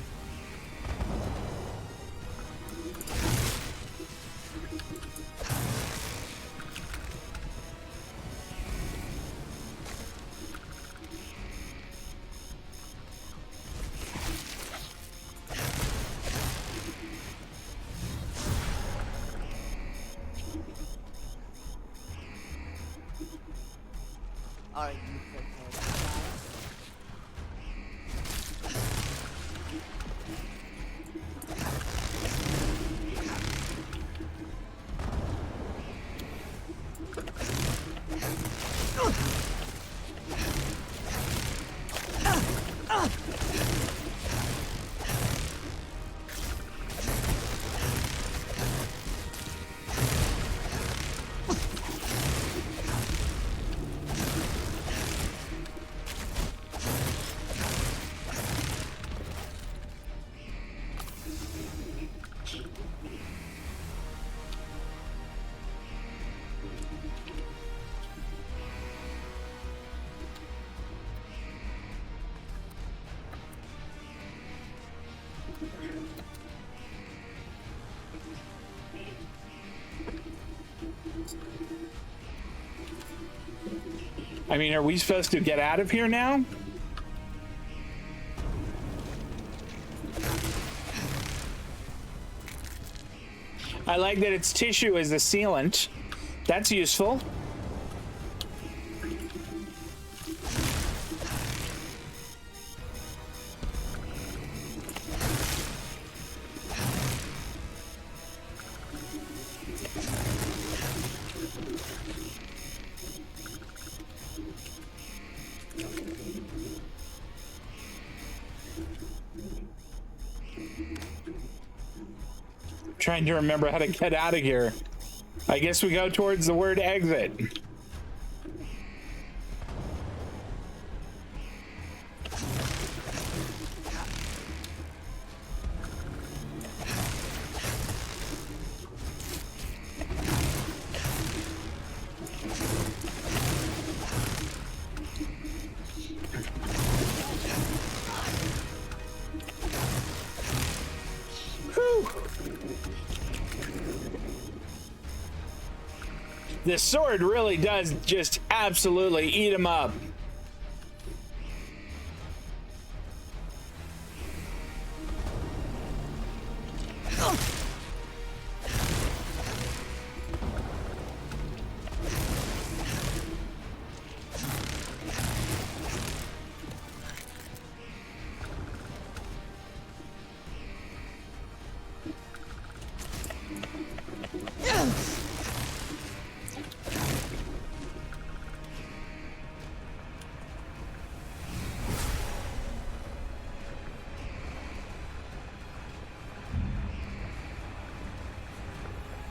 Are you prepared to die? I mean, are we supposed to get out of here now? I like that it's tissue as the sealant. That's useful. Trying to remember how to get out of here. I guess we go towards the word exit. This sword really does just absolutely eat him up.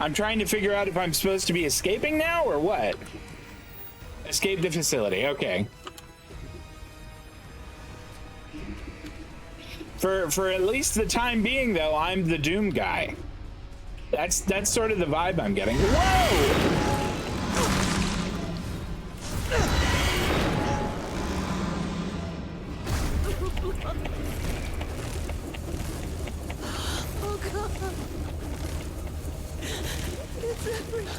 I'm trying to figure out if I'm supposed to be escaping now or what. Escape the facility, okay. For at least the time being, though, I'm the Doom guy. That's sort of the vibe I'm getting. Whoa! Oh God! It's everywhere.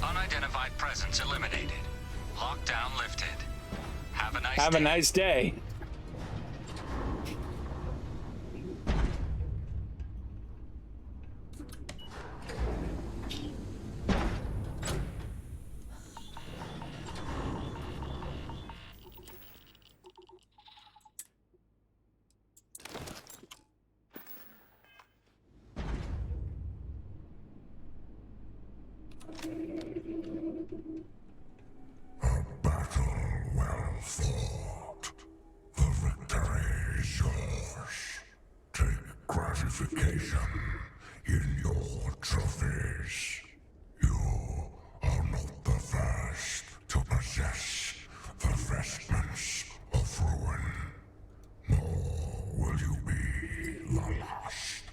Unidentified presence eliminated. Lockdown lifted. Have a nice Have day. a nice day. Well fought. The victory is yours. Take gratification in your trophies. You are not the first to possess the vestments of ruin, nor will you be the last.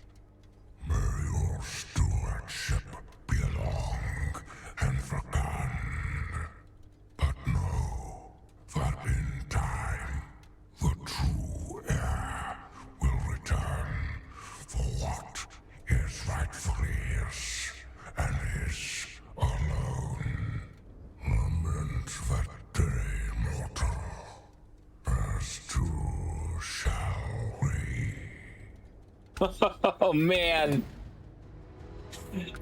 May your stewardship be long and fecund. But know that in time, the true heir will return for what is rightfully his, and his alone. Lament that day, mortal, as too shall we. Oh, man.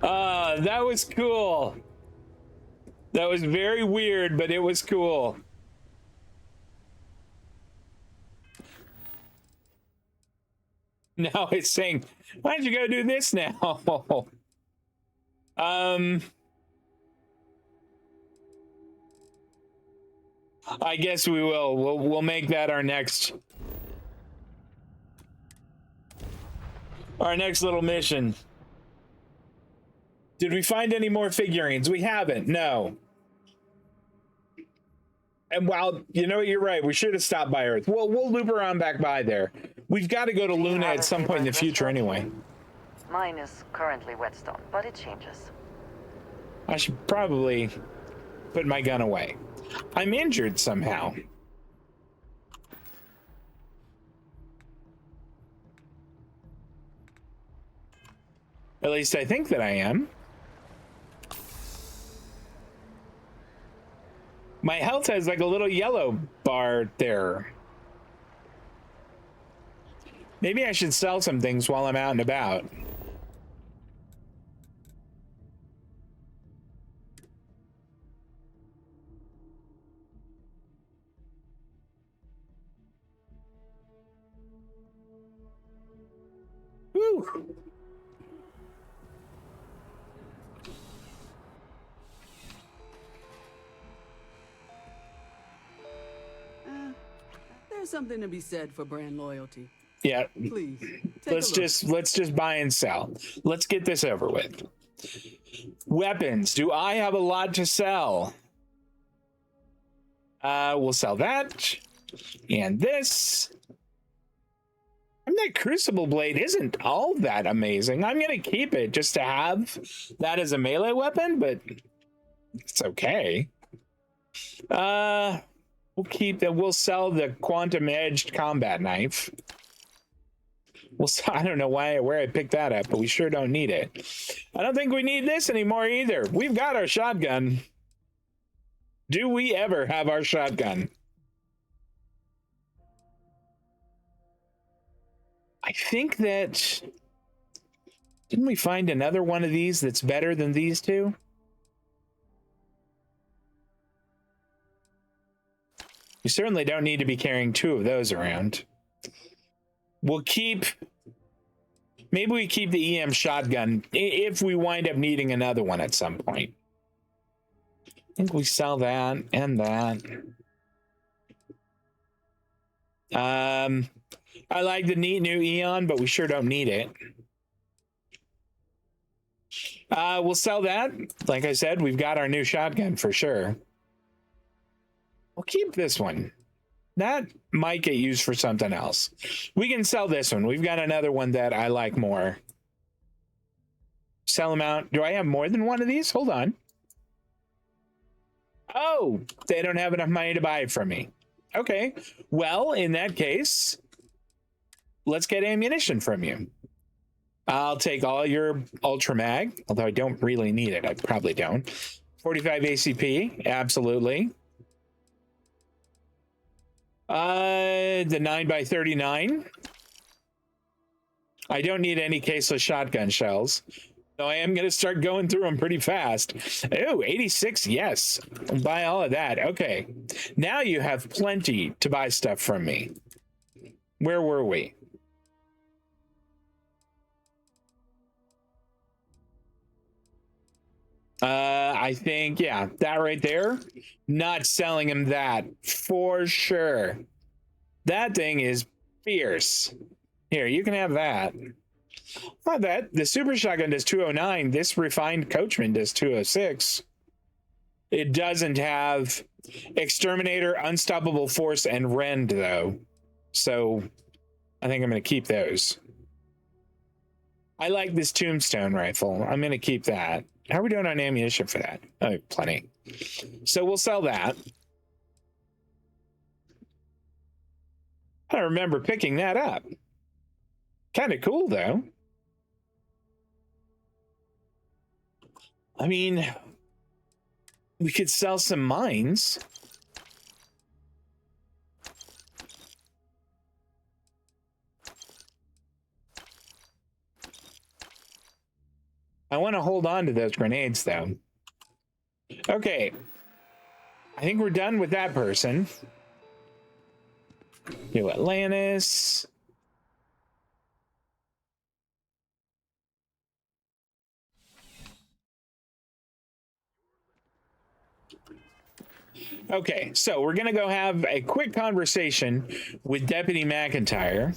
That was cool. That was very weird, but it was cool. Now it's saying, why don't you go do this now? I guess we will. We'll make that our next little mission. Did we find any more figurines? We haven't. No. And while, you know, you're right, we should have stopped by Earth. We'll loop around back by there. We've got to go to Luna at some point in the future anyway. Mine is currently whetstone, but it changes. I should probably put my gun away. I'm injured somehow. At least I think that I am. My health has like a little yellow bar there. Maybe I should sell some things while I'm out and about. Woo! There's something to be said for brand loyalty. Yeah. Please. Let's just buy and sell. Let's get this over with. Weapons. Do I have a lot to sell? We'll sell that. And this. I mean, that Crucible Blade isn't all that amazing. I'm gonna keep it just to have that as a melee weapon, but It's okay. We'll keep that. We'll sell the quantum edged combat knife. I don't know where I picked that up, but we sure don't need it. I don't think we need this anymore either. We've got our shotgun. Do we ever have our shotgun? I think that... Didn't we find another one of these that's better than these two? We certainly don't need to be carrying two of those around. We'll keep... Maybe we keep the EM shotgun if we wind up needing another one at some point. I think we sell that and that. I like the neat new Eon, but we sure don't need it. We'll sell that. Like I said, we've got our new shotgun for sure. We'll keep this one. That might get used for something else. We can sell this one. We've got another one that I like more. Sell them out. Do I have more than one of these? Hold on. Oh, they don't have enough money to buy it from me. Okay. Well, in that case, let's get ammunition from you. I'll take all your Ultra Mag, although I don't really need it. I probably don't. 45 ACP, absolutely. The 9x39. I don't need any caseless shotgun shells. So I am going to start going through them pretty fast. Oh, 86, yes. I'll buy all of that. Okay. Now you have plenty to buy stuff from me. Where were we? I think, yeah, that right there. Not selling him that for sure. That thing is fierce. Here, you can have that. Not that. The super shotgun does 209. This refined coachman does 206. It doesn't have exterminator, unstoppable force, and rend though. So I think I'm going to keep those. I like this tombstone rifle. I'm going to keep that. How are we doing on ammunition for that? Oh, plenty. So we'll sell that. I don't remember picking that up. Kind of cool, though. I mean, we could sell some mines. I want to hold on to those grenades, though. Okay. I think we're done with that person. New Atlantis. Okay, so we're going to go have a quick conversation with Deputy McIntyre.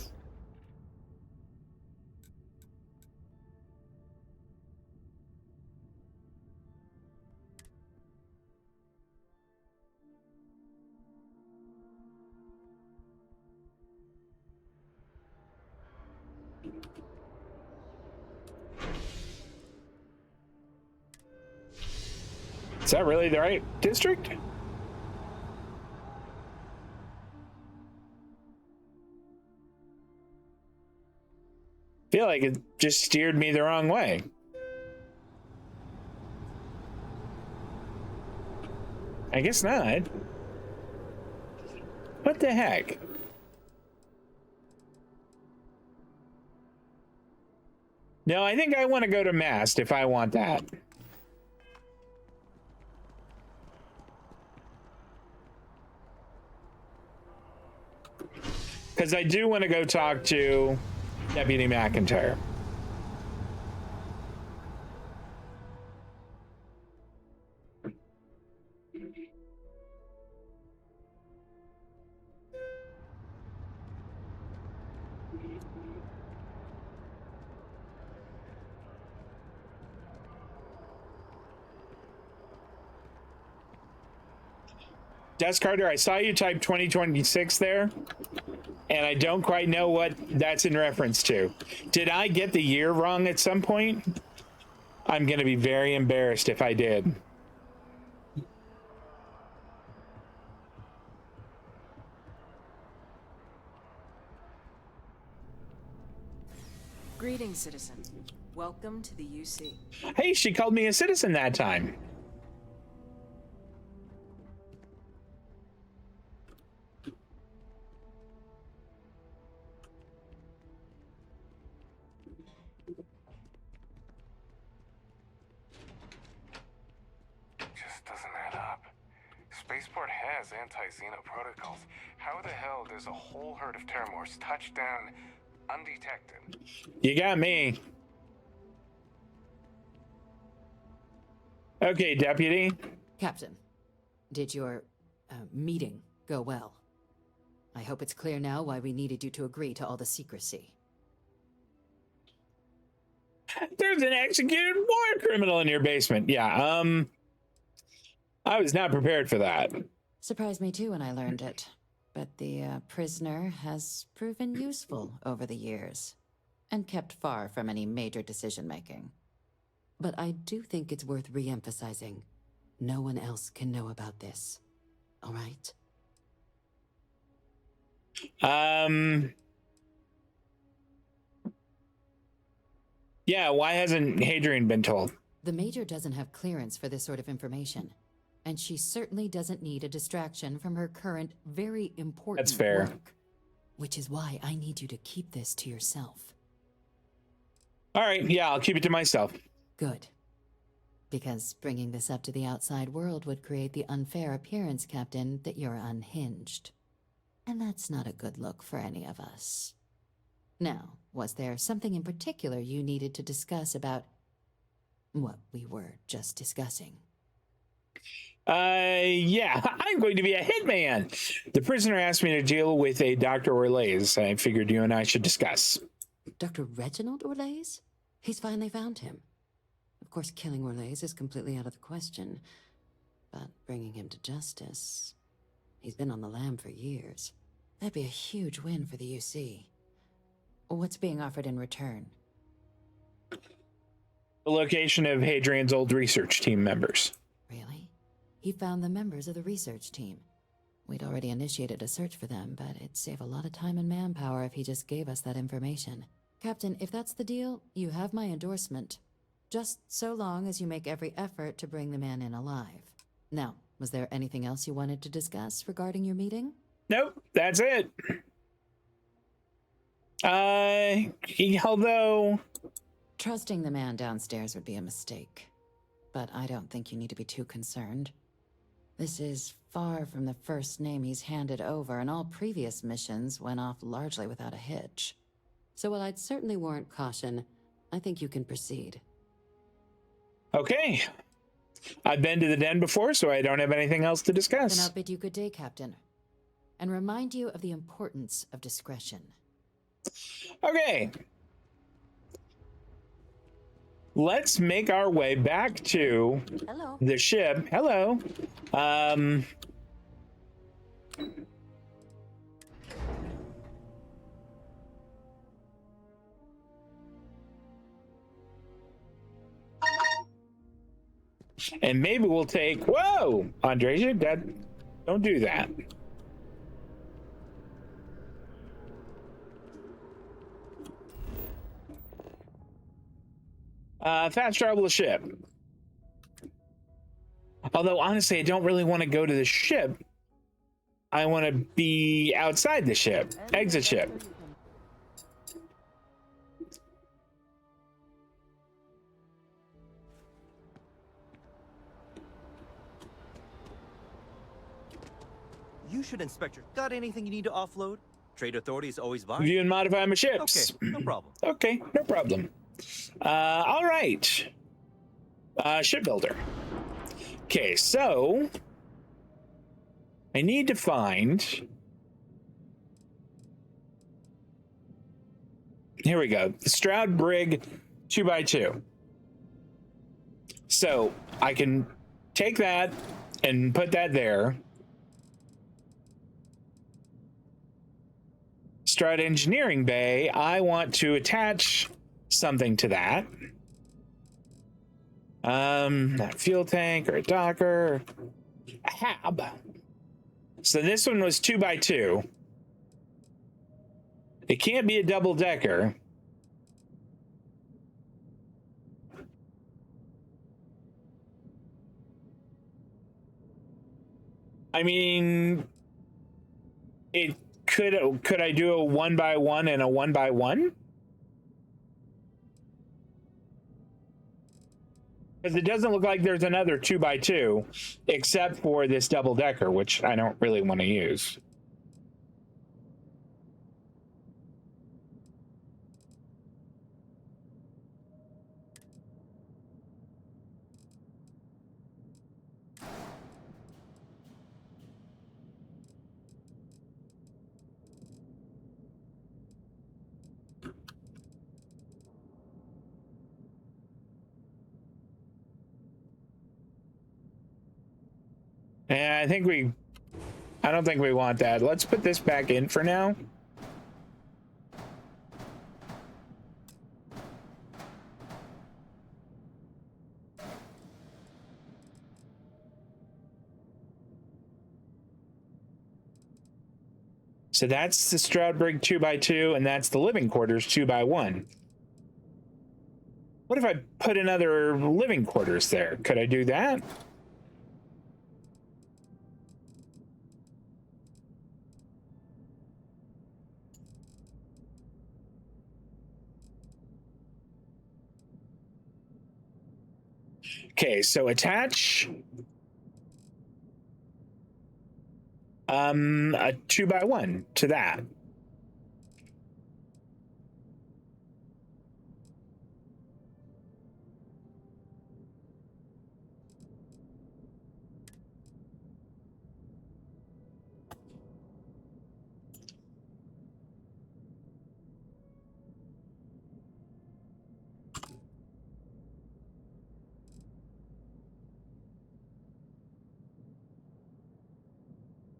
Is that really the right district? I feel like it just steered me the wrong way. I guess not. What the heck? No, I think I want to go to Mast if I want that. Because I do want to go talk to Deputy McIntyre. Desk Carter, I saw you type 2026 there, and I don't quite know what that's in reference to. Did I get the year wrong at some point? I'm going to be very embarrassed if I did. Greetings, citizen. Welcome to the UC. Hey, she called me a citizen that time. Just doesn't add up. Spaceport has anti-Xeno protocols. How the hell does a whole herd of terrormorphs touch down undetected? You got me. Okay, Deputy. Captain, did your meeting go well? I hope it's clear now why we needed you to agree to all the secrecy. There's an executed war criminal in your basement. Yeah, I was not prepared for that. Surprised me too when I learned it. But the prisoner has proven useful over the years, and kept far from any major decision-making. But I do think it's worth re-emphasizing. No one else can know about this. All right? Yeah, why hasn't Hadrian been told? The Major doesn't have clearance for this sort of information. And she certainly doesn't need a distraction from her current, very important That's fair. work. Which is why I need you to keep this to yourself. All right, yeah, I'll keep it to myself. Good. Because bringing this up to the outside world would create the unfair appearance, Captain, that you're unhinged. And that's not a good look for any of us. Now, was there something in particular you needed to discuss about what we were just discussing? Yeah, I'm going to be a hitman. The prisoner asked me to deal with a Dr. Orlays. I figured you and I should discuss. Dr. Reginald Orlays? He's finally found him. Of course, killing Orlays is completely out of the question. But bringing him to justice... He's been on the lam for years. That'd be a huge win for the UC. What's being offered in return? The location of Hadrian's old research team members. Really? He found the members of the research team. We'd already initiated a search for them, but it'd save a lot of time and manpower if he just gave us that information. Captain, if that's the deal, you have my endorsement. Just so long as you make every effort to bring the man in alive. Now, was there anything else you wanted to discuss regarding your meeting? Nope, that's it. Although... Trusting the man downstairs would be a mistake. But I don't think you need to be too concerned. This is far from the first name he's handed over, and all previous missions went off largely without a hitch. So while I'd certainly warrant caution, I think you can proceed. Okay. I've been to the den before, so I don't have anything else to discuss. Then I'll bid you good day, Captain. And remind you of the importance of discretion. Okay. Let's make our way back to the ship. Hello. And maybe we'll take... Whoa! Andreja, don't do that. Fast travel the ship. Although, honestly, I don't really want to go to the ship. I want to be outside the ship. Exit ship. You should inspect your... Got anything you need to offload? Trade Authority is always buying. View and modify my ships. Okay, no problem. Okay, no problem. All right. Shipbuilder. Okay, so I need to find... Here we go. The Stroud Brig 2x2. So I can take that and put that there. Stroud Engineering Bay, I want to attach something to that. A fuel tank or a docker, a hab. So this one was 2x2. It can't be a double decker. I mean, it could I do a 1x1 and a 1x1? Because it doesn't look like there's another 2x2, except for this double decker, which I don't really want to use. And I don't think we want that. Let's put this back in for now. So that's the Stradbrig 2x2, and that's the living quarters 2x1. What if I put another living quarters there? Could I do that? Okay, so attach a 2x1 to that.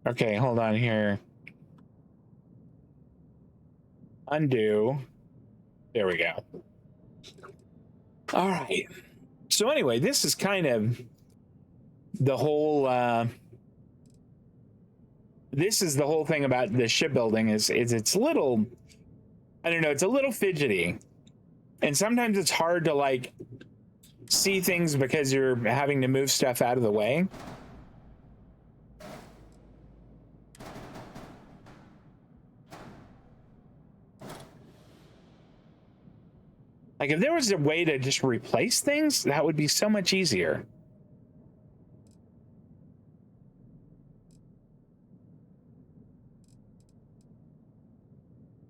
Okay, hold on here. Undo. There we go. All right. So anyway, this is kind of the whole this is the whole thing about the shipbuilding is it's little, I don't know, it's a little fidgety. And sometimes it's hard to like see things because you're having to move stuff out of the way. Like if there was a way to just replace things, that would be so much easier.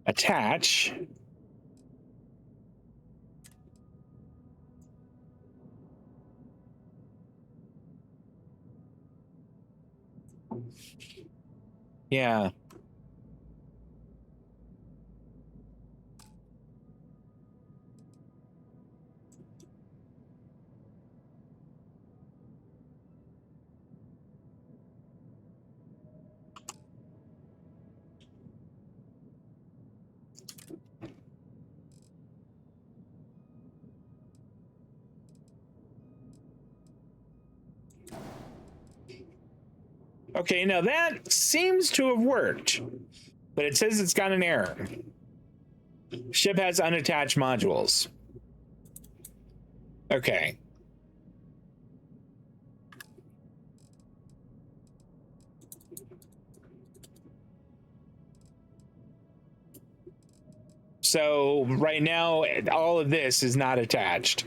Attach. Yeah. Okay, now that seems to have worked, but it says it's got an error. Ship has unattached modules. Okay. So right now, all of this is not attached.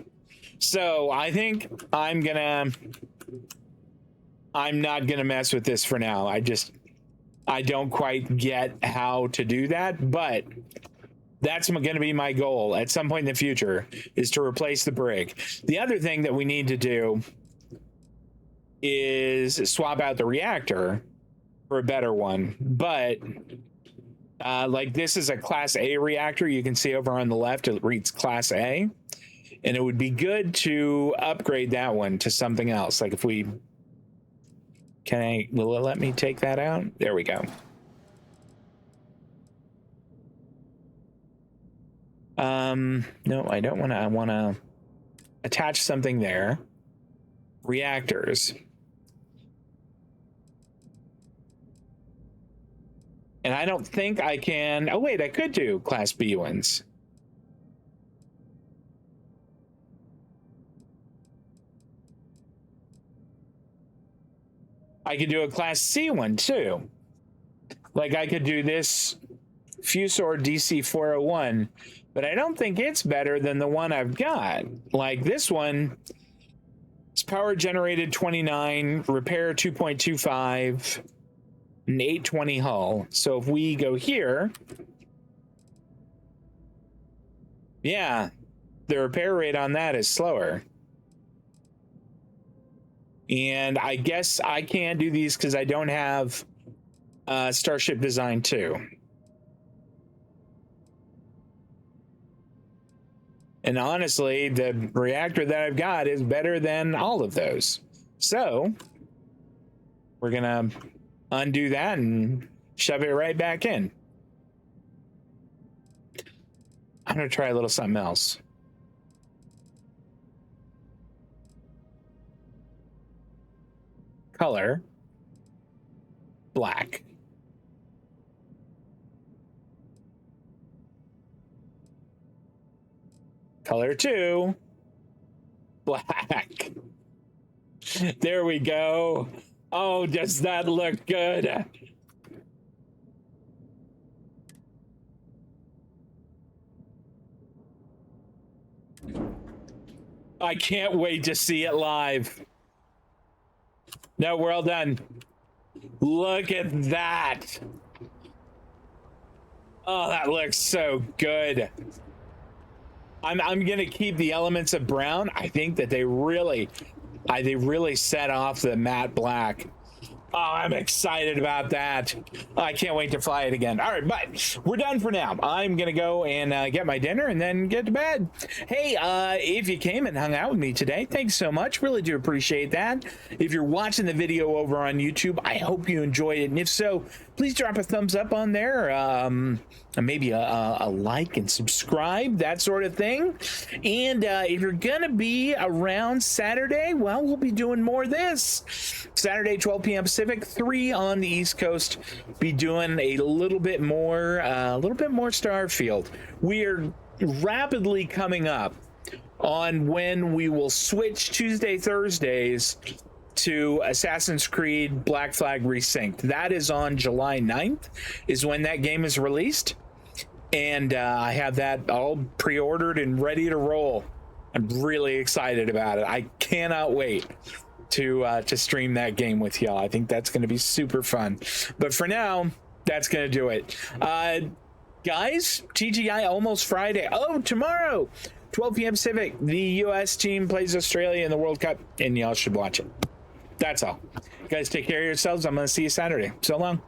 So I think I'm not gonna mess with this for now. I don't quite get how to do that, but that's going to be my goal at some point in the future, is to replace the brig. The other thing that we need to do is swap out the reactor for a better one. But like this is a Class A reactor. You can see over on the left, it reads Class A. And it would be good to upgrade that one to something else. Like if we, will it let me take that out? There we go. No, I don't want to. I want to attach something there. Reactors. And I don't think I can. Oh, wait, I could do Class B ones. I could do a Class C one too. Like I could do this Fusor DC-401, but I don't think it's better than the one I've got. Like this one, it's power generated 29, repair 2.25, an 820 hull. So if we go here, yeah, the repair rate on that is slower. And I guess I can't do these because I don't have Starship Design 2. And honestly, the reactor that I've got is better than all of those. So we're gonna undo that and shove it right back in. I'm gonna try a little something else. Color, black. Color 2, black. There we go. Oh, does that look good? I can't wait to see it live. No, we're all done. Look at that. Oh, that looks so good. I'm gonna keep the elements of brown. I think that they really set off the matte black. Oh, I'm excited about that. I can't wait to fly it again. All right, but we're done for now. I'm going to go and get my dinner and then get to bed. Hey, if you came and hung out with me today, thanks so much. Really do appreciate that. If you're watching the video over on YouTube, I hope you enjoyed it. And if so, please drop a thumbs up on there. Maybe a like and subscribe, that sort of thing. And if you're going to be around Saturday, well, we'll be doing more of this. Saturday, 12 p.m. Pacific, 3 on the East Coast. Be doing a little bit more Starfield. We are rapidly coming up on when we will switch Tuesday, Thursdays to Assassin's Creed Black Flag Resynced. That is on July 9th, is when that game is released. And I have that all pre-ordered and ready to roll. I'm really excited about it. I cannot wait to stream that game with y'all. I think that's going to be super fun. But for now, that's going to do it. Guys, TGI Almost Friday. Oh, tomorrow, 12 p.m. Pacific, the U.S. team plays Australia in the World Cup, and y'all should watch it. That's all. Guys, take care of yourselves. I'm going to see you Saturday. So long.